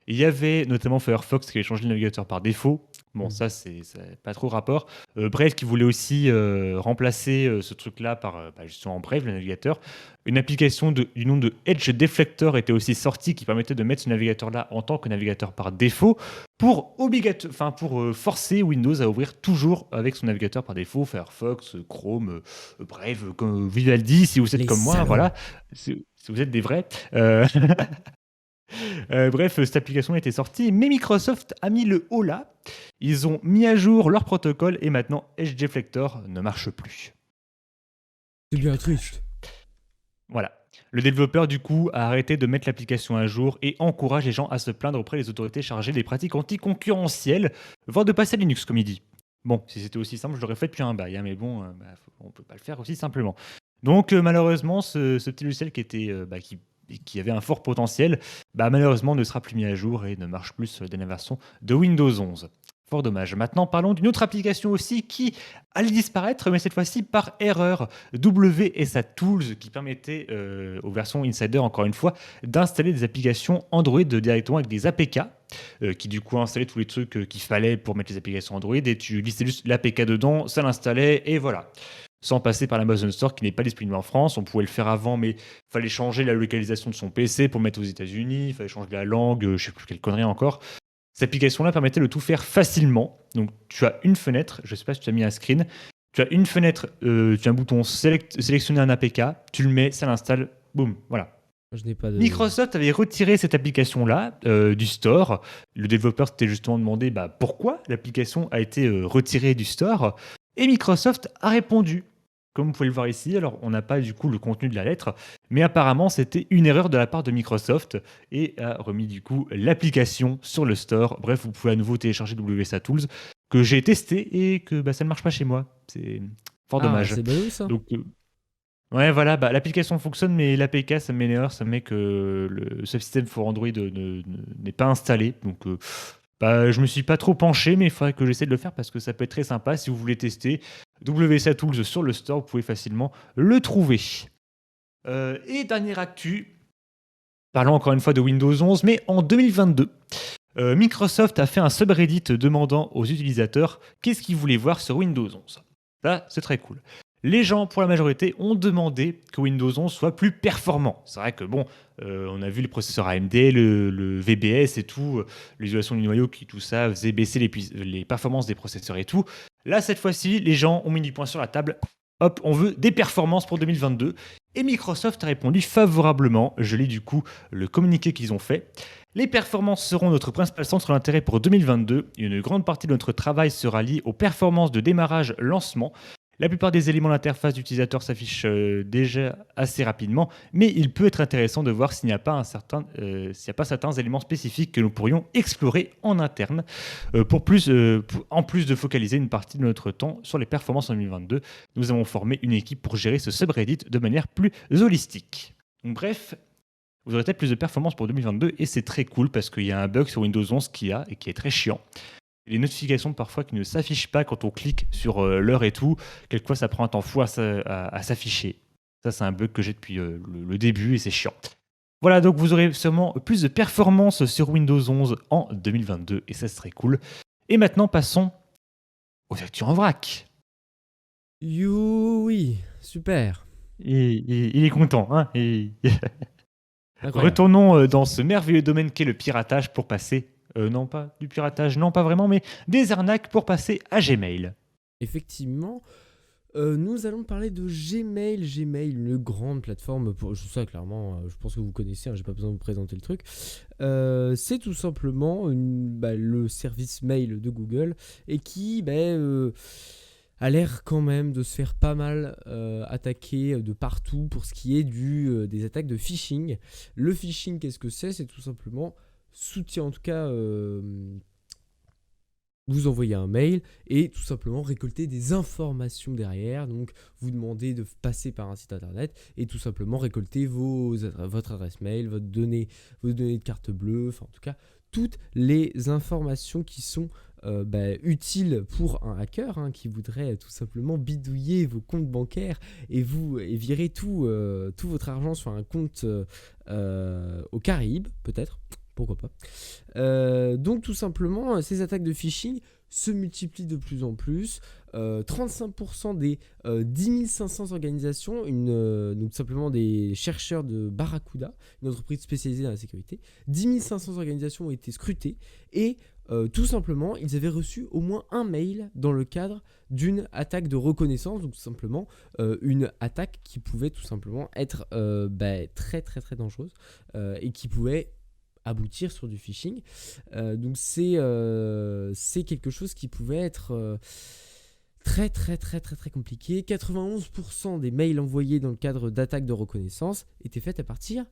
Il y avait notamment Firefox qui avait changé le navigateur par défaut. Bon, ça, c'est pas trop rapport. Brave qui voulait aussi remplacer ce truc-là par justement Brave, le navigateur. Une application du nom de Edge Deflector était aussi sortie qui permettait de mettre ce navigateur-là en tant que navigateur par défaut pour, forcer Windows à ouvrir toujours avec son navigateur par défaut, Firefox, Chrome, Brave, comme Vivaldi, si vous êtes Les comme moi, salauds. voilà, si vous êtes des vrais. Bref, cette application était sortie, mais Microsoft a mis le haut là. Ils ont mis à jour leur protocole et maintenant Edge Deflector ne marche plus. C'est bien triste. Voilà. Le développeur, du coup, a arrêté de mettre l'application à jour et encourage les gens à se plaindre auprès des autorités chargées des pratiques anticoncurrentielles, voire de passer à Linux, comme il dit. Bon, si c'était aussi simple, je l'aurais fait depuis un bail, hein, mais bon, on peut pas le faire aussi simplement. Donc, malheureusement, ce petit logiciel qui avait un fort potentiel, malheureusement ne sera plus mis à jour et ne marche plus sur la dernière version de Windows 11. Fort dommage. Maintenant, parlons d'une autre application aussi qui allait disparaître, mais cette fois-ci par erreur. WSA Tools, qui permettait aux versions Insider, encore une fois, d'installer des applications Android directement avec des APK, qui du coup installaient tous les trucs qu'il fallait pour mettre les applications Android, et tu glissais juste l'APK dedans, ça l'installait, et voilà. Sans passer par l'Amazon Store qui n'est pas disponible en France. On pouvait le faire avant, mais il fallait changer la localisation de son PC pour le mettre aux États-Unis, il fallait changer la langue, je ne sais plus quelle connerie encore. Cette application-là permettait de tout faire facilement. Donc, tu as une fenêtre, je ne sais pas si tu as mis un screen, tu as une fenêtre, tu as un bouton sélectionner un APK, tu le mets, ça l'installe, boum, voilà. Je n'ai pas de... Microsoft avait retiré cette application-là du store. Le développeur s'était justement demandé pourquoi l'application a été retirée du store. Et Microsoft a répondu. Comme vous pouvez le voir ici, alors on n'a pas du coup le contenu de la lettre, mais apparemment c'était une erreur de la part de Microsoft et a remis du coup l'application sur le store. Bref, vous pouvez à nouveau télécharger WSA Tools que j'ai testé et que ça ne marche pas chez moi. C'est fort dommage. C'est ballot ça. Donc, ouais, voilà, l'application fonctionne, mais l'APK, ça me met une erreur, ça me met que le subsystem for Android n'est pas installé. Donc, je me suis pas trop penché, mais il faudrait que j'essaie de le faire parce que ça peut être très sympa. Si vous voulez tester WSA Tools sur le store, vous pouvez facilement le trouver. Et dernière actu, parlons encore une fois de Windows 11, mais en 2022, Microsoft a fait un subreddit demandant aux utilisateurs qu'est-ce qu'ils voulaient voir sur Windows 11. Ça, c'est très cool. Les gens, pour la majorité, ont demandé que Windows 11 soit plus performant. C'est vrai que, on a vu les processeurs AMD, le VBS et tout, l'isolation du noyau, tout ça faisait baisser les performances des processeurs et tout. Là, cette fois-ci, les gens ont mis du poing sur la table. Hop, on veut des performances pour 2022. Et Microsoft a répondu favorablement. Je lis du coup le communiqué qu'ils ont fait. Les performances seront notre principal centre d'intérêt pour 2022. Une grande partie de notre travail sera liée aux performances de démarrage-lancement. La plupart des éléments d'interface d'utilisateur s'affichent déjà assez rapidement, mais il peut être intéressant de voir s'il n'y a pas certains éléments spécifiques que nous pourrions explorer en interne en plus de focaliser une partie de notre temps sur les performances en 2022. Nous avons formé une équipe pour gérer ce subreddit de manière plus holistique. Donc, bref, vous aurez peut-être plus de performances pour 2022 et c'est très cool parce qu'il y a un bug sur Windows 11 qui est très chiant. Les notifications parfois qui ne s'affichent pas quand on clique sur l'heure et tout, quelquefois ça prend un temps fou à s'afficher. Ça, c'est un bug que j'ai depuis le début et c'est chiant. Voilà, donc vous aurez sûrement plus de performances sur Windows 11 en 2022 et ça c'est très cool. Et maintenant, passons aux actus en vrac. Oui, super. Il est content, hein. Incroyable. Retournons dans ce merveilleux domaine qu'est le piratage pour passer... non, pas du piratage, non, pas vraiment, mais des arnaques pour passer à Gmail. Effectivement, nous allons parler de Gmail. Gmail, une grande plateforme pour ça, clairement, je pense que vous connaissez, hein, j'ai pas besoin de vous présenter le truc. C'est tout simplement le service mail de Google et qui a l'air quand même de se faire pas mal attaquer de partout pour ce qui est des attaques de phishing. Le phishing, qu'est-ce que c'est? C'est tout simplement soutien, en tout cas, vous envoyez un mail et tout simplement récolter des informations derrière. Donc, vous demandez de passer par un site internet et tout simplement récolter votre adresse mail, vos données de carte bleue, enfin en tout cas, toutes les informations qui sont utiles pour un hacker qui voudrait tout simplement bidouiller vos comptes bancaires et virer tout votre argent sur un compte aux Caraïbes, peut-être. Pourquoi pas. Donc tout simplement, ces attaques de phishing se multiplient de plus en plus. 35% des 10 500 organisations, donc simplement des chercheurs de Barracuda, une entreprise spécialisée dans la sécurité, 10 500 organisations ont été scrutées et tout simplement, ils avaient reçu au moins un mail dans le cadre d'une attaque de reconnaissance, donc tout simplement une attaque qui pouvait tout simplement être très très très dangereuse et qui pouvait aboutir sur du phishing. Donc c'est quelque chose qui pouvait être très très très très très compliqué. 91% des mails envoyés dans le cadre d'attaques de reconnaissance étaient faits à partir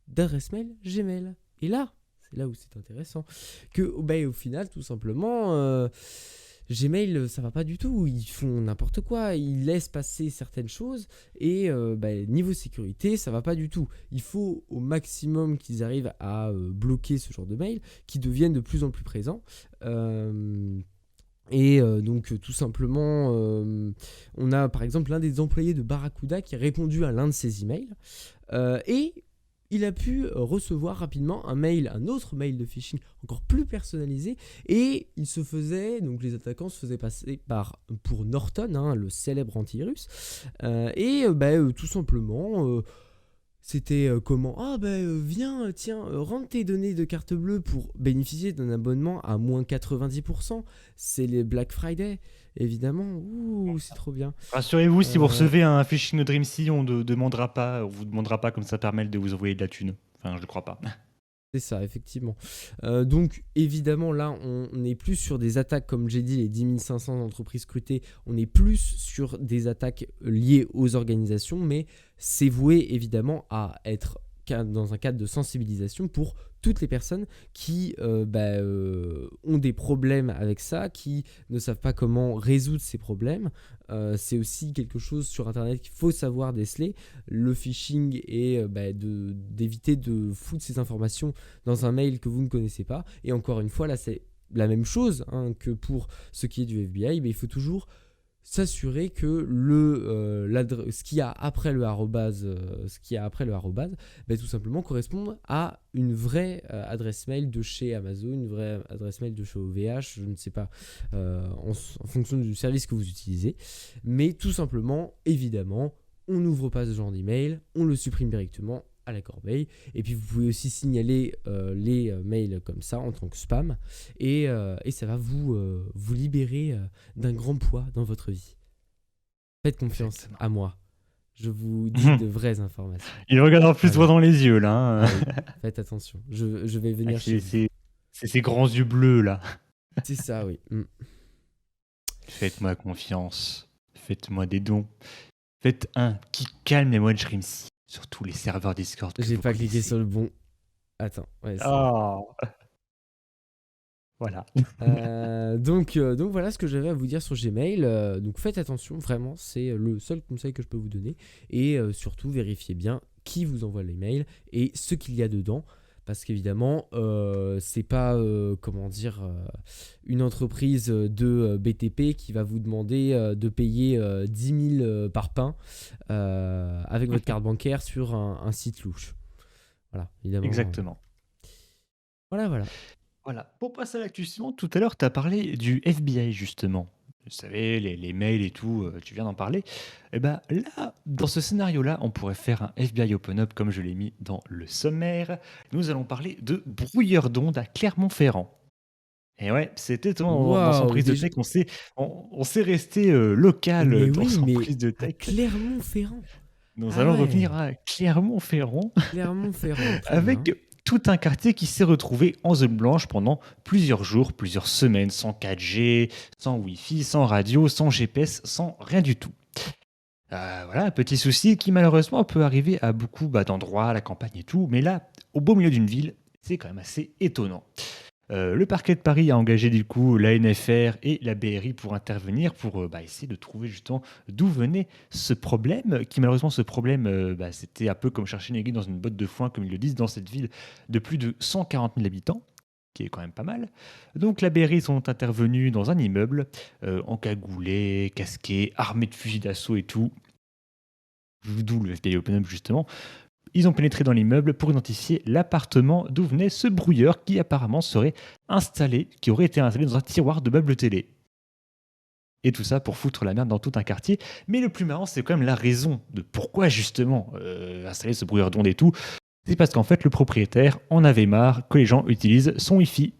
d'adresses mail Gmail. Et là, c'est là où c'est intéressant, que au final, tout simplement, Gmail, ça va pas du tout. Ils font n'importe quoi. Ils laissent passer certaines choses. Et niveau sécurité, ça va pas du tout. Il faut au maximum qu'ils arrivent à bloquer ce genre de mails qui deviennent de plus en plus présents. Donc tout simplement, on a par exemple l'un des employés de Barracuda qui a répondu à l'un de ces emails. Et il a pu recevoir rapidement un autre mail de phishing encore plus personnalisé et donc les attaquants se faisaient passer pour Norton, le célèbre antivirus, tout simplement c'était comment viens, tiens, rentre tes données de carte bleue pour bénéficier d'un abonnement à moins 90%. C'est les Black Friday, évidemment. Ouh, c'est trop bien. Rassurez-vous, si vous recevez un phishing de Dreamsea, on vous demandera pas comme ça par mail de vous envoyer de la thune. Enfin, je ne crois pas. C'est ça, effectivement. Donc, évidemment, là, on n'est plus sur des attaques, comme j'ai dit, les 10 500 entreprises scrutées. On est plus sur des attaques liées aux organisations, mais c'est voué, évidemment, à être dans un cadre de sensibilisation pour toutes les personnes qui ont des problèmes avec ça, qui ne savent pas comment résoudre ces problèmes. C'est aussi quelque chose sur Internet qu'il faut savoir déceler. Le phishing est d'éviter de foutre ces informations dans un mail que vous ne connaissez pas. Et encore une fois, là, c'est la même chose que pour ce qui est du FBI. Mais il faut toujours s'assurer que ce qu'il y a après le arrobase, tout simplement corresponde à une vraie adresse mail de chez Amazon, une vraie adresse mail de chez OVH, je ne sais pas, en fonction du service que vous utilisez. Mais tout simplement, évidemment, on n'ouvre pas ce genre d'email, on le supprime directement à la corbeille. Et puis vous pouvez aussi signaler les mails comme ça en tant que spam et ça va vous libérer d'un grand poids dans votre vie. Faites confiance Exactement. à moi, je vous dis de vraies informations. Il regarde en plus droit dans les yeux là. Ah oui, faites attention, je vais venir chez vous. C'est ces grands yeux bleus là. C'est ça, oui. Faites-moi confiance. faites-moi des dons. Faites un qui calme les Watch Dreams sur tous les serveurs Discord que J'ai vous pas cliqué connaissez. sur le bon. Attends, ouais, c'est bon. Oh, voilà. Donc voilà ce que j'avais à vous dire sur Gmail. Donc faites attention, vraiment, c'est le seul conseil que je peux vous donner. Et surtout, vérifiez bien qui vous envoie les mails et ce qu'il y a dedans. Parce qu'évidemment, c'est pas, comment dire, une entreprise de BTP qui va vous demander de payer 10 000 par pain avec votre carte bancaire sur un site louche. Voilà, évidemment. Exactement. Voilà. Voilà. Pour passer à l'actu suivante, tout à l'heure, tu as parlé du FBI, justement. Vous savez, les mails et tout, tu viens d'en parler. Et ben là, dans ce scénario-là, on pourrait faire un FBI Open Up, comme je l'ai mis dans le sommaire. Nous allons parler de brouilleur d'ondes à Clermont-Ferrand. Et ouais, c'est étonnant, dans son Waouh, prise de déjà. tech, on s'est resté local Mais dans oui, son mais prise de à tech. Clermont-Ferrand. Nous Ah allons revenir ouais, à Clermont-Ferrand Clermont-Ferrand, très bien. avec tout un quartier qui s'est retrouvé en zone blanche pendant plusieurs jours, plusieurs semaines, sans 4G, sans Wi-Fi, sans radio, sans GPS, sans rien du tout. Voilà, un petit souci qui malheureusement peut arriver à beaucoup d'endroits, à la campagne et tout, mais là, au beau milieu d'une ville, c'est quand même assez étonnant. Le parquet de Paris a engagé du coup la NFR et la BRI pour intervenir, pour essayer de trouver justement d'où venait ce problème, qui malheureusement ce problème, c'était un peu comme chercher une aiguille dans une botte de foin, comme ils le disent, dans cette ville de plus de 140 000 habitants, qui est quand même pas mal. Donc la BRI sont intervenus dans un immeuble, encagoulés, casqués, armés de fusils d'assaut et tout, d'où le FBI Open Up justement. Ils ont pénétré dans l'immeuble pour identifier l'appartement d'où venait ce brouilleur qui apparemment qui aurait été installé dans un tiroir de meubles télé. Et tout ça pour foutre la merde dans tout un quartier. Mais le plus marrant, c'est quand même la raison de pourquoi justement installer ce brouilleur d'ondes et tout. C'est parce qu'en fait, le propriétaire en avait marre que les gens utilisent son Wi-Fi.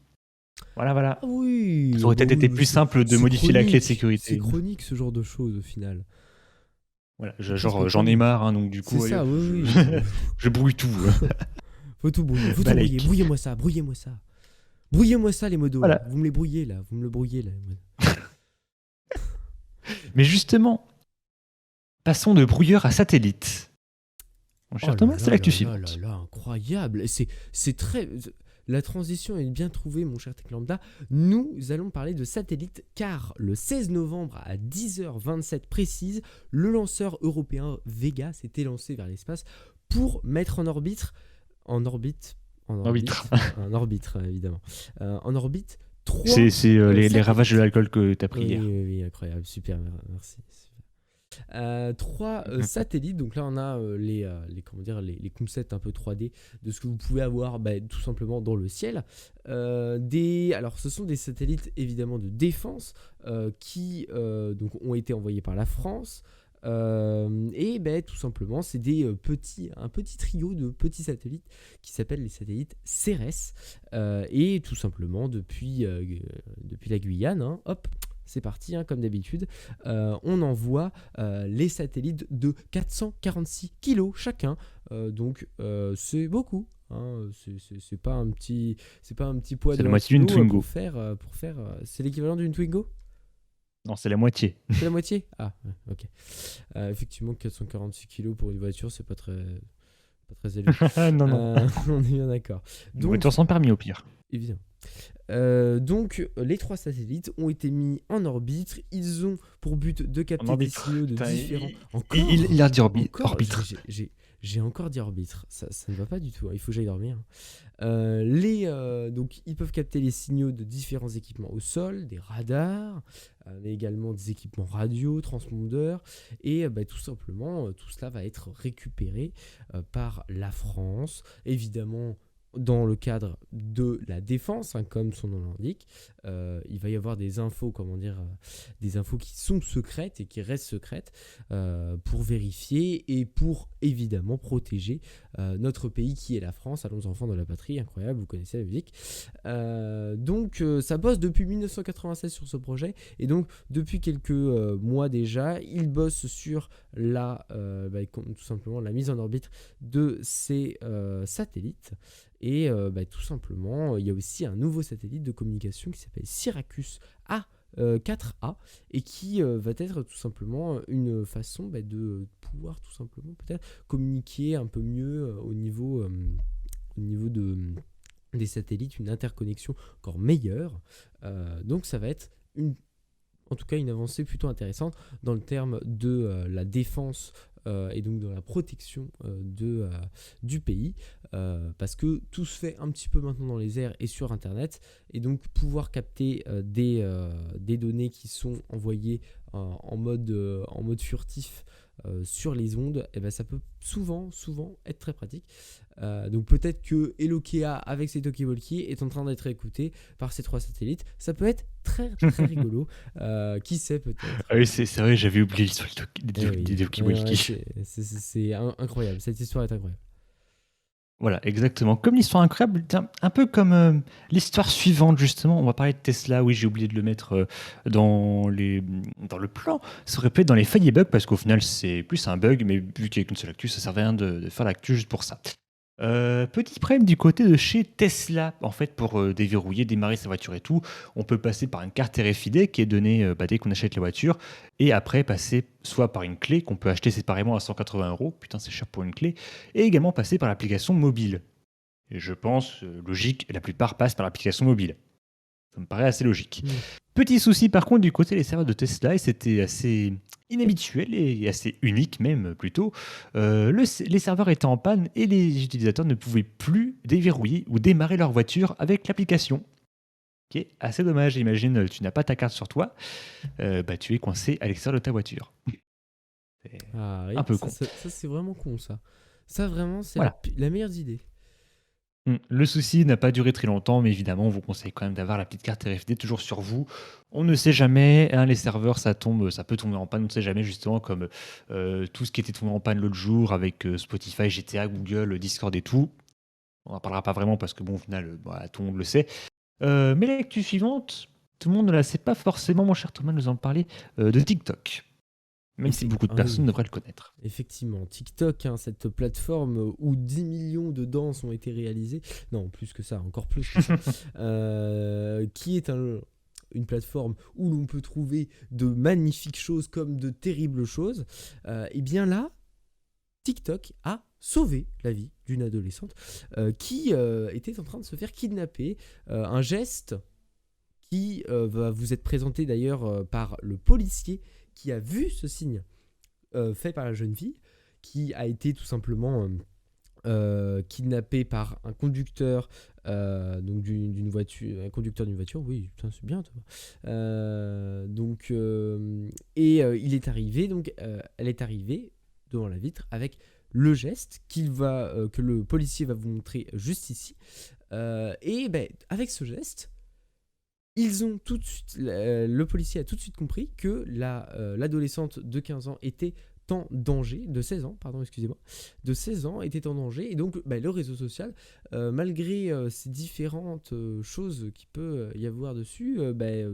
Voilà. Ah oui, Ça aurait bah peut-être oui, été mais plus simple de c'est modifier la clé de chronique. C'est sécurité. chronique ce genre de choses au final. Voilà, C'est presque genre j'en ai chronique. marre, hein, donc du C'est coup, allez, ça, hop, oui, oui. je brouille tout. Faut tout brouiller, faut tout brouiller. Balèque. Brouillez-moi ça, brouillez-moi ça. Brouillez-moi ça, les modos, là. Voilà. Vous me les brouillez, là. Vous me le brouillez, là. Mais justement, passons de brouilleur à satellite. Mon Oh cher là Thomas, c'est là l'actu là là là suivante. là, incroyable. C'est très... La transition est bien trouvée, mon cher Tech Lambda. Nous allons parler de satellite car le 16 novembre à 10h27 précise, le lanceur européen Vega s'était lancé vers l'espace pour mettre en orbite, Arbitre. évidemment, en orbite trois C'est les ravages de satellites. l'alcool que tu as pris Oui, hier. oui, oui, incroyable, super, merci. Trois satellites, donc là on a les concepts un peu 3D de ce que vous pouvez avoir tout simplement dans le ciel. Alors ce sont des satellites évidemment de défense qui donc ont été envoyés par la France. Et tout simplement c'est un petit trio de petits satellites qui s'appellent les satellites CERES et tout simplement depuis la Guyane, hein, hop, c'est parti, hein, comme d'habitude. On envoie les satellites de 446 kilos chacun. Donc c'est beaucoup. Hein, c'est pas un petit poids C'est de la 1 moitié d'une kilo Twingo. pour faire c'est l'équivalent d'une Twingo. Non, c'est la moitié. C'est la moitié. Ah, ouais, ok. Effectivement, 446 kilos pour une voiture, c'est pas très élevé. Non. On est bien d'accord. Une Donc, voiture sans permis au pire. évidemment. Donc, les trois satellites ont été mis en orbite. Ils ont pour but de En capter des arbitre. signaux de Putain, différents. il a dit Encore, arbitre. j'ai encore dit arbitre. Ça ne va pas du tout. Hein. Il faut que j'aille dormir. Donc, ils peuvent capter les signaux de différents équipements au sol, des radars, mais également des équipements radio, transpondeurs. Et tout simplement, tout cela va être récupéré par la France. Évidemment, dans le cadre de la défense, hein, comme son nom l'indique, il va y avoir des infos, des infos qui sont secrètes et qui restent secrètes pour vérifier et pour évidemment protéger notre pays qui est la France. Allons enfants de la patrie, incroyable, vous connaissez la musique. Donc ça bosse depuis 1996 sur ce projet et donc depuis quelques mois déjà, il bosse sur tout simplement la mise en orbite de ces satellites. Et tout simplement, il y a aussi un nouveau satellite de communication qui s'appelle Syracuse A 4A et qui va être tout simplement une façon de pouvoir tout simplement peut-être communiquer un peu mieux au niveau des satellites, une interconnexion encore meilleure. Donc ça va être en tout cas une avancée plutôt intéressante dans le terme de la défense et donc de la protection du pays, parce que tout se fait un petit peu maintenant dans les airs et sur Internet, et donc pouvoir capter des données qui sont envoyées en mode furtif sur les ondes, et ben ça peut souvent être très pratique. Donc peut-être que Elokea avec ses talkie-walkie est en train d'être écouté par ces 3 satellites. Ça peut être très très rigolo. Qui sait peut-être. Ah oui, c'est vrai, j'avais oublié l'histoire Eh des oui, talkie-walkie. c'est incroyable. Cette histoire est incroyable. Voilà, exactement. Comme l'histoire incroyable, tiens, un peu comme l'histoire suivante, justement. On va parler de Tesla. Oui, j'ai oublié de le mettre dans le plan. Ça aurait pu être dans les failles et bugs, parce qu'au final, c'est plus un bug, mais vu qu'il n'y a qu'une seule actu, ça ne servait à rien de faire l'actu juste pour ça. Petit problème du côté de chez Tesla. En fait, pour déverrouiller, démarrer sa voiture et tout, on peut passer par une carte RFID qui est donnée dès qu'on achète la voiture, et après passer soit par une clé qu'on peut acheter séparément à 180 €, putain c'est cher pour une clé, et également passer par l'application mobile. Et je pense, logique, la plupart passent par l'application mobile. Ça me paraît assez logique. Mm. Petit souci par contre du côté des serveurs de Tesla, et c'était assez inhabituel et assez unique même plutôt, les serveurs étaient en panne et les utilisateurs ne pouvaient plus déverrouiller ou démarrer leur voiture avec l'application. Qui est assez dommage. Imagine, tu n'as pas ta carte sur toi, tu es coincé à l'extérieur de ta voiture. C'est Ah un oui, peu con. ça, c'est vraiment con ça. Ça vraiment c'est Voilà. la meilleure idée. Le souci n'a pas duré très longtemps, mais évidemment, on vous conseille quand même d'avoir la petite carte RFID toujours sur vous. On ne sait jamais, hein, les serveurs, ça peut tomber en panne, on ne sait jamais, justement, comme tout ce qui était tombé en panne l'autre jour avec Spotify, GTA, Google, Discord et tout. On n'en parlera pas vraiment parce que, bon, au final, tout le monde le sait. Mais l'actu suivante, tout le monde ne la sait pas forcément, mon cher Thomas nous en parlait, de TikTok. Même si beaucoup de personnes Oui, devraient le connaître. effectivement. TikTok, hein, cette plateforme où 10 millions de danses ont été réalisées. Non, plus que ça, encore plus que ça. Qui est une plateforme où l'on peut trouver de magnifiques choses comme de terribles choses. Et bien là, TikTok a sauvé la vie d'une adolescente qui était en train de se faire kidnapper. Un geste qui va vous être présenté d'ailleurs par le policier qui a vu ce signe fait par la jeune fille, qui a été tout simplement kidnappé par un conducteur donc d'une voiture, un conducteur d'une voiture. Oui, putain, c'est bien. Il est arrivé, elle est arrivée devant la vitre avec le geste que le policier va vous montrer juste ici. Avec ce geste, le policier a tout de suite compris que l'adolescente de 15 ans était en danger, de 16 ans, pardon, excusez-moi, de 16 ans était en danger, et donc le réseau social, malgré ces différentes choses qu'il peut y avoir dessus,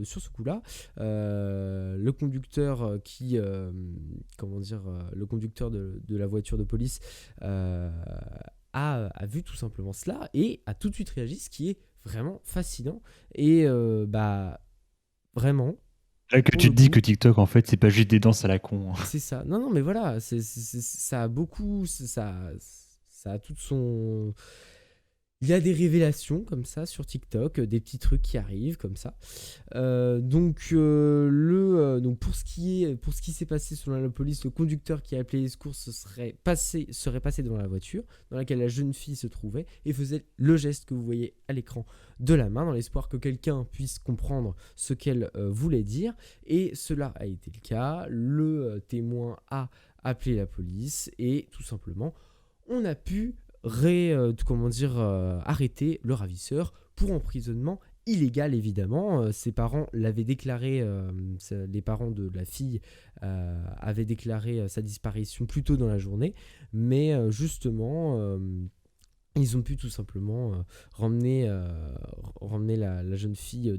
sur ce coup-là, le conducteur le conducteur de la voiture de police a vu tout simplement cela et a tout de suite réagi, ce qui est vraiment fascinant et vraiment Là que pour tu le te dis coup que TikTok, en fait, c'est pas juste des danses à la con, hein. c'est ça. Non, mais voilà, ça a beaucoup, ça a tout son. Il y a des révélations comme ça sur TikTok, des petits trucs qui arrivent comme ça. Donc pour ce qui s'est passé selon la police, le conducteur qui a appelé les secours serait passé devant la voiture dans laquelle la jeune fille se trouvait et faisait le geste que vous voyez à l'écran de la main dans l'espoir que quelqu'un puisse comprendre ce qu'elle voulait dire. Et cela a été le cas. Le témoin a appelé la police et tout simplement on a pu arrêter le ravisseur pour emprisonnement illégal évidemment. Ses parents l'avaient déclaré, les parents de la fille avaient déclaré sa disparition plus tôt dans la journée, mais justement ils ont pu tout simplement ramener la jeune fille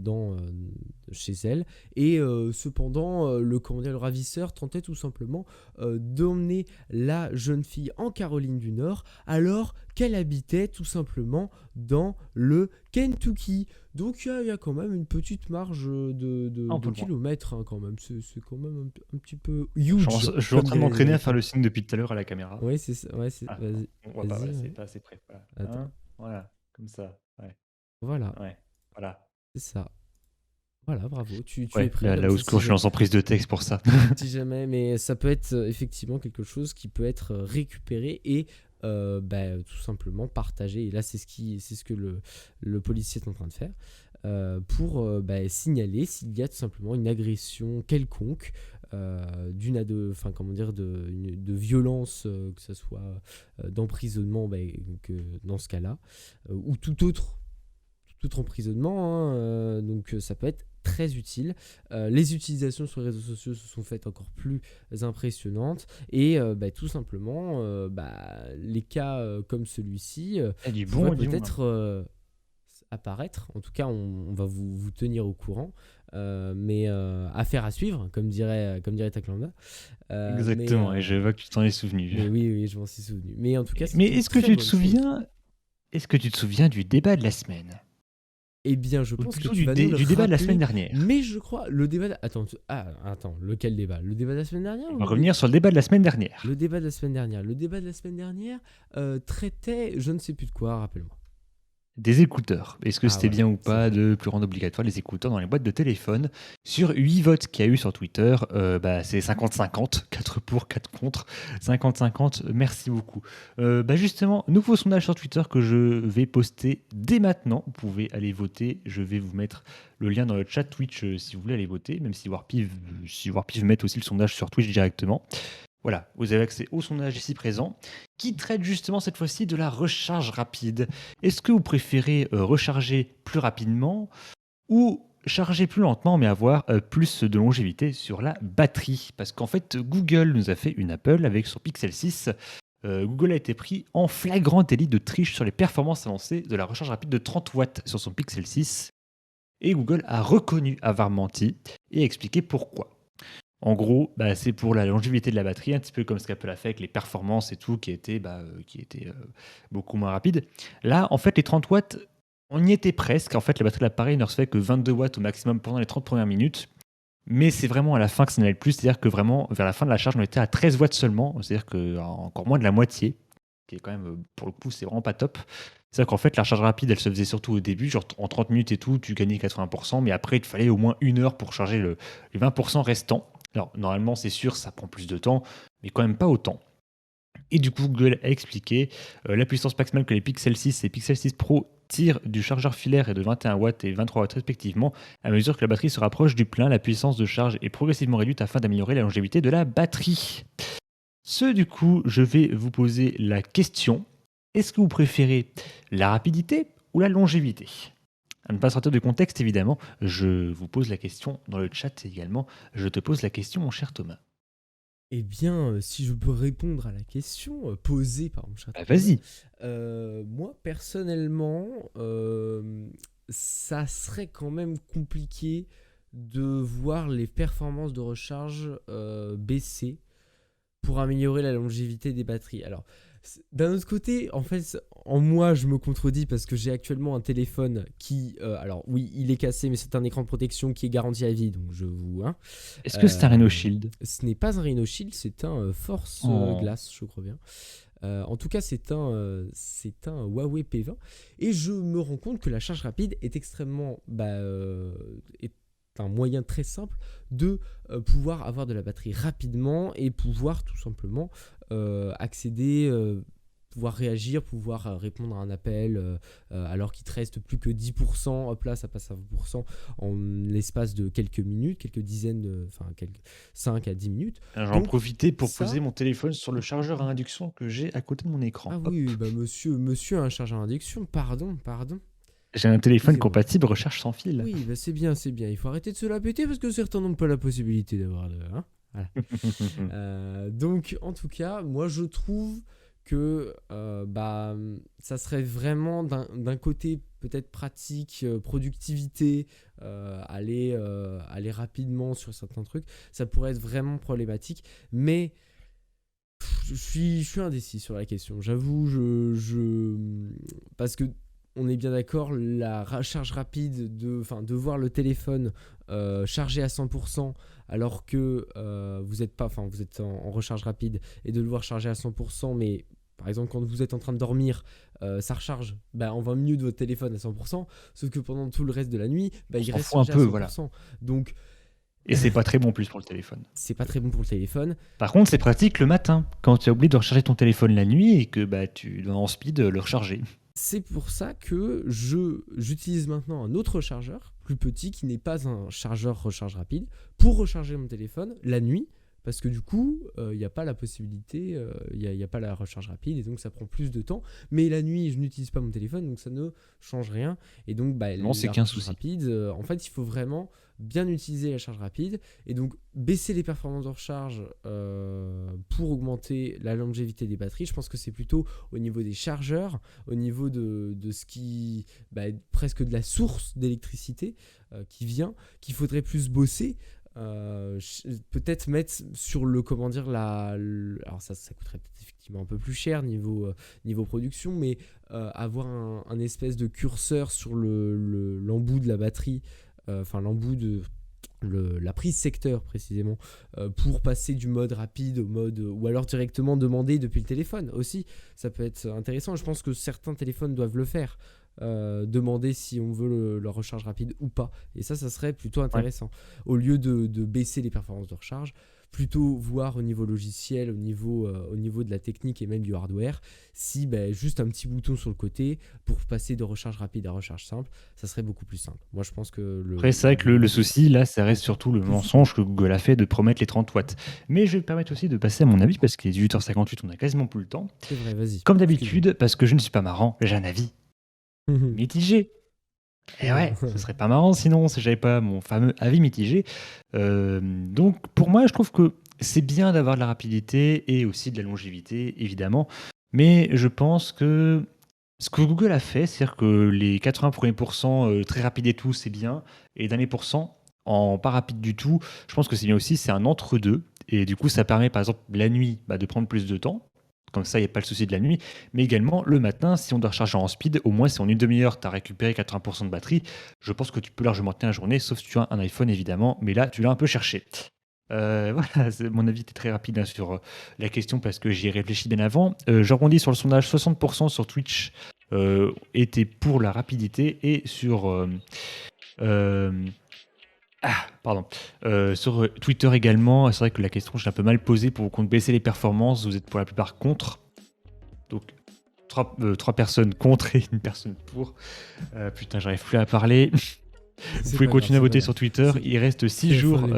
chez elle. Et cependant, le ravisseur tentait tout simplement d'emmener la jeune fille en Caroline du Nord, alors qu'elle habitait tout simplement dans le Kentucky. Donc il y a quand même une petite marge Ah, on de peut le voir. kilomètres, hein, quand même. C'est quand même un petit peu Je suis huge, je suis en comme train de diraient les m'entraîner à faire Américains. le signe depuis tout à l'heure à la caméra. Oui, c'est ça. Ouais, Ah, non, vas-y, on voit pas, vas-y, voilà, c'est ouais. pas assez près. Voilà. Attends. Hein, voilà, comme ça. Ouais, Voilà, ouais, voilà. c'est ça. Voilà, bravo. Tu es Ouais, prêt, là, comme là au ça, secours, je suis en prise de texte pour ça. si jamais. Mais ça peut être effectivement quelque chose qui peut être récupéré et tout simplement partagé. Et là, c'est ce que le policier est en train de faire. Pour signaler s'il y a tout simplement une agression quelconque, enfin comment dire, de violence, que ce soit d'emprisonnement, que dans ce cas-là, ou tout emprisonnement, hein, donc ça peut être très utile. Les utilisations sur les réseaux sociaux se sont faites encore plus impressionnantes et tout simplement, les cas comme celui-ci Il y a du bon pourraient et du moins. peut-être apparaître. En tout cas, on va vous tenir au courant, mais affaire à suivre, comme dirait Taklanda. Euh, mais, Exactement, et euh, je vois que tu t'en es souvenu. mais oui, oui, je m'en suis souvenu. Mais en tout cas, Mais c'est une très bonne chose. est-ce que tu te souviens du débat de la semaine? Eh bien, je Ou pense que plutôt tu vas nous le du débat de la semaine rappeler, dernière? mais je crois le débat. Attends, lequel débat? Le débat de la semaine dernière On ou va revenir sur le débat de la semaine dernière. le débat de la semaine dernière? Le débat de la semaine dernière traitait, je ne sais plus de quoi, rappelle-moi. Des écouteurs. Est-ce que Ah c'était voilà, bien ou c'est pas vrai. de plus rendre obligatoire les écouteurs dans les boîtes de téléphone? Sur 8 votes qu'il y a eu sur Twitter, c'est 50-50, 4 pour, 4 contre, 50-50, merci beaucoup. Justement, nouveau sondage sur Twitter que je vais poster dès maintenant. Vous pouvez aller voter, je vais vous mettre le lien dans le chat Twitch si vous voulez aller voter, même si Warpive met aussi le sondage sur Twitch directement. Voilà, vous avez accès au sondage ici présent, qui traite justement cette fois-ci de la recharge rapide. Est-ce que vous préférez recharger plus rapidement ou charger plus lentement mais avoir plus de longévité sur la batterie? Parce qu'en fait, Google nous a fait une Apple avec son Pixel 6. Google a été pris en flagrant délit de triche sur les performances avancées de la recharge rapide de 30 watts sur son Pixel 6. Et Google a reconnu avoir menti et expliqué pourquoi. En gros, c'est pour la longévité de la batterie, un petit peu comme ce qu'Apple a fait avec les performances et tout, qui étaient beaucoup moins rapides. Là, en fait, les 30 watts, on y était presque. En fait, la batterie de l'appareil ne recevait que 22 watts au maximum pendant les 30 premières minutes. Mais c'est vraiment à la fin que ça n'allait le plus. C'est-à-dire que vraiment, vers la fin de la charge, on était à 13 watts seulement. C'est-à-dire que encore moins de la moitié, qui est quand même, pour le coup, c'est vraiment pas top. C'est-à-dire qu'en fait, la charge rapide, elle se faisait surtout au début, genre en 30 minutes et tout, tu gagnais 80%, mais après, il te fallait au moins 1 heure pour charger les 20% restants. Alors, normalement, c'est sûr, ça prend plus de temps, mais quand même pas autant. Et du coup, Google a expliqué la puissance maximale que les Pixel 6 et Pixel 6 Pro tirent du chargeur filaire est de 21 watts et 23 watts respectivement. À mesure que la batterie se rapproche du plein, la puissance de charge est progressivement réduite afin d'améliorer la longévité de la batterie. Du coup, je vais vous poser la question. Est-ce que vous préférez la rapidité ou la longévité? À ne pas sortir du contexte, évidemment, je vous pose la question dans le chat également. Je te pose la question, mon cher Thomas. Eh bien, si je peux répondre à la question posée par mon cher Tranda, Vas-y. moi personnellement, ça serait quand même compliqué de voir les performances de recharge baisser pour améliorer la longévité des batteries. Alors, d'un autre côté, en fait, en moi, je me contredis parce que j'ai actuellement un téléphone qui, alors oui, il est cassé, mais c'est un écran de protection qui est garanti à vie, donc je vous, hein. Est-ce que c'est un Rhino Shield? Ce n'est pas un Rhino Shield, c'est un Force Oh. Glass, je crois bien. En tout cas, c'est un Huawei P20. Et je me rends compte que la charge rapide est extrêmement, est un moyen très simple de pouvoir avoir de la batterie rapidement et pouvoir tout simplement accéder, pouvoir réagir, pouvoir répondre à un appel alors qu'il te reste plus que 10%. Hop là, ça passe à 20% en l'espace de quelques minutes, quelques dizaines, quelques 5 à 10 minutes. J'en Donc, profitais pour ça. poser mon téléphone sur le chargeur à induction que j'ai à côté de mon écran. Ah Hop. oui, monsieur a un chargeur à induction, pardon. J'ai un téléphone Excusez-moi. compatible recharge sans fil. Oui, c'est bien. Il faut arrêter de se la péter parce que certains n'ont pas la possibilité d'avoir de. Hein, voilà. Donc, en tout cas, moi je trouve que ça serait vraiment d'un côté peut-être pratique, productivité, aller rapidement sur certains trucs, ça pourrait être vraiment problématique, mais je suis indécis sur la question, j'avoue, parce que on est bien d'accord, la recharge rapide, de voir le téléphone chargé à 100% alors que vous êtes en recharge rapide, et de le voir charger à 100%, mais par exemple quand vous êtes en train de dormir, ça recharge en 20 minutes votre téléphone à 100%, sauf que pendant tout le reste de la nuit, On il s'en reste fout un chargé peu, à voilà. 100%. Donc Et c'est pas très bon en plus pour le téléphone. c'est pas très bon pour le téléphone. Par contre, c'est pratique le matin, quand tu as oublié de recharger ton téléphone la nuit et que tu dois en speed le recharger. C'est pour ça que j'utilise maintenant un autre chargeur, plus petit, qui n'est pas un chargeur recharge rapide, pour recharger mon téléphone la nuit, parce que du coup, il n'y a pas la possibilité, il n'y a pas la recharge rapide, et donc ça prend plus de temps. Mais la nuit, je n'utilise pas mon téléphone, donc ça ne change rien. Et donc, Non, c'est la qu'un recharge souci. rapide, en fait, il faut vraiment bien utiliser la charge rapide, et donc baisser les performances de recharge pour augmenter la longévité des batteries. Je pense que c'est plutôt au niveau des chargeurs, au niveau de ce qui presque de la source d'électricité qui vient, qu'il faudrait plus bosser. Peut-être mettre sur le alors ça coûterait peut-être effectivement un peu plus cher niveau production, mais avoir un espèce de curseur sur l'embout de la batterie, l'embout de la prise secteur précisément, pour passer du mode rapide au mode, ou alors directement demander depuis le téléphone aussi. Ça peut être intéressant. Je pense que certains téléphones doivent le faire, demander si on veut la recharge rapide ou pas, et ça serait plutôt intéressant. Au lieu de baisser les performances de recharge, plutôt voir au niveau logiciel, au niveau de la technique et même du hardware, si juste un petit bouton sur le côté pour passer de recharge rapide à recharge simple, ça serait beaucoup plus simple. Moi je pense que Après, c'est vrai que le souci, là, ça reste surtout le mensonge que Google a fait de promettre les 30 watts. Mais je vais me permettre aussi de passer à mon avis, parce qu'il est 18h58, on a quasiment plus le temps. C'est vrai, vas-y. Comme d'habitude, parce que je ne suis pas marrant, j'ai un avis Excuse-moi. mitigé. Et ouais, ce serait pas marrant sinon si j'avais pas mon fameux avis mitigé. Donc pour moi, je trouve que c'est bien d'avoir de la rapidité et aussi de la longévité, évidemment. Mais je pense que ce que Google a fait, c'est-à-dire que les 80 premiers pourcents très rapides et tout, c'est bien. Et les derniers pourcents en pas rapide du tout, je pense que c'est bien aussi, c'est un entre-deux. Et du coup, ça permet par exemple la nuit de prendre plus de temps. Comme ça, il n'y a pas le souci de la nuit. Mais également, le matin, si on doit recharger en speed, au moins si en une demi-heure, tu as récupéré 80% de batterie, je pense que tu peux largement tenir la journée, sauf si tu as un iPhone, évidemment. Mais là, tu l'as un peu cherché. Voilà, mon avis était très rapide sur la question parce que j'y ai réfléchi bien avant. Je rebondis sur le sondage, 60% sur Twitch étaient pour la rapidité et sur... pardon. Sur Twitter également, c'est vrai que la question, je l'ai un peu mal posée pour vous compte baisser les performances. Vous êtes pour la plupart contre. Donc, 3 personnes contre et une personne pour. Putain, j'arrive plus à parler. Vous pouvez continuer à voter sur Twitter. Il reste 6 jours.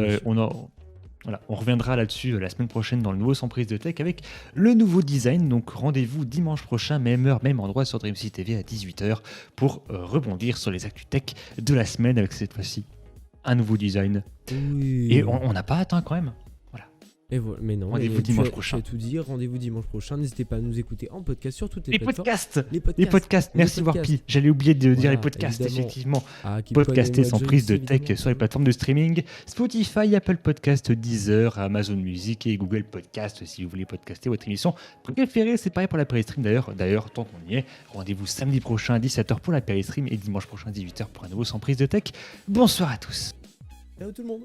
On reviendra là-dessus la semaine prochaine dans le nouveau Sans prise de tech avec le nouveau design. Donc rendez-vous dimanche prochain, même heure, même endroit sur Dream City TV à 18h pour rebondir sur les actus tech de la semaine avec cette fois-ci un nouveau design. Oui. Et on n'a pas atteint quand même. Voilà. Et voilà. Mais non, rendez-vous dimanche prochain. Tu as tout dit. Rendez-vous dimanche prochain. N'hésitez pas à nous écouter en podcast sur toutes les plateformes. Les podcasts. Merci Warpy. J'allais oublier de dire les podcasts, évidemment. Effectivement. Podcaster Sans prise de tech sur les plateformes de streaming Spotify, Apple Podcast, Deezer, Amazon Music et Google Podcast si vous voulez podcaster votre émission préférée. C'est pareil pour la Péri-Stream d'ailleurs, tant qu'on y est. Rendez-vous samedi prochain à 17h pour la Péri-Stream et dimanche prochain à 18h pour un nouveau Sans prise de tech. Bonsoir à tous. Ciao tout le monde.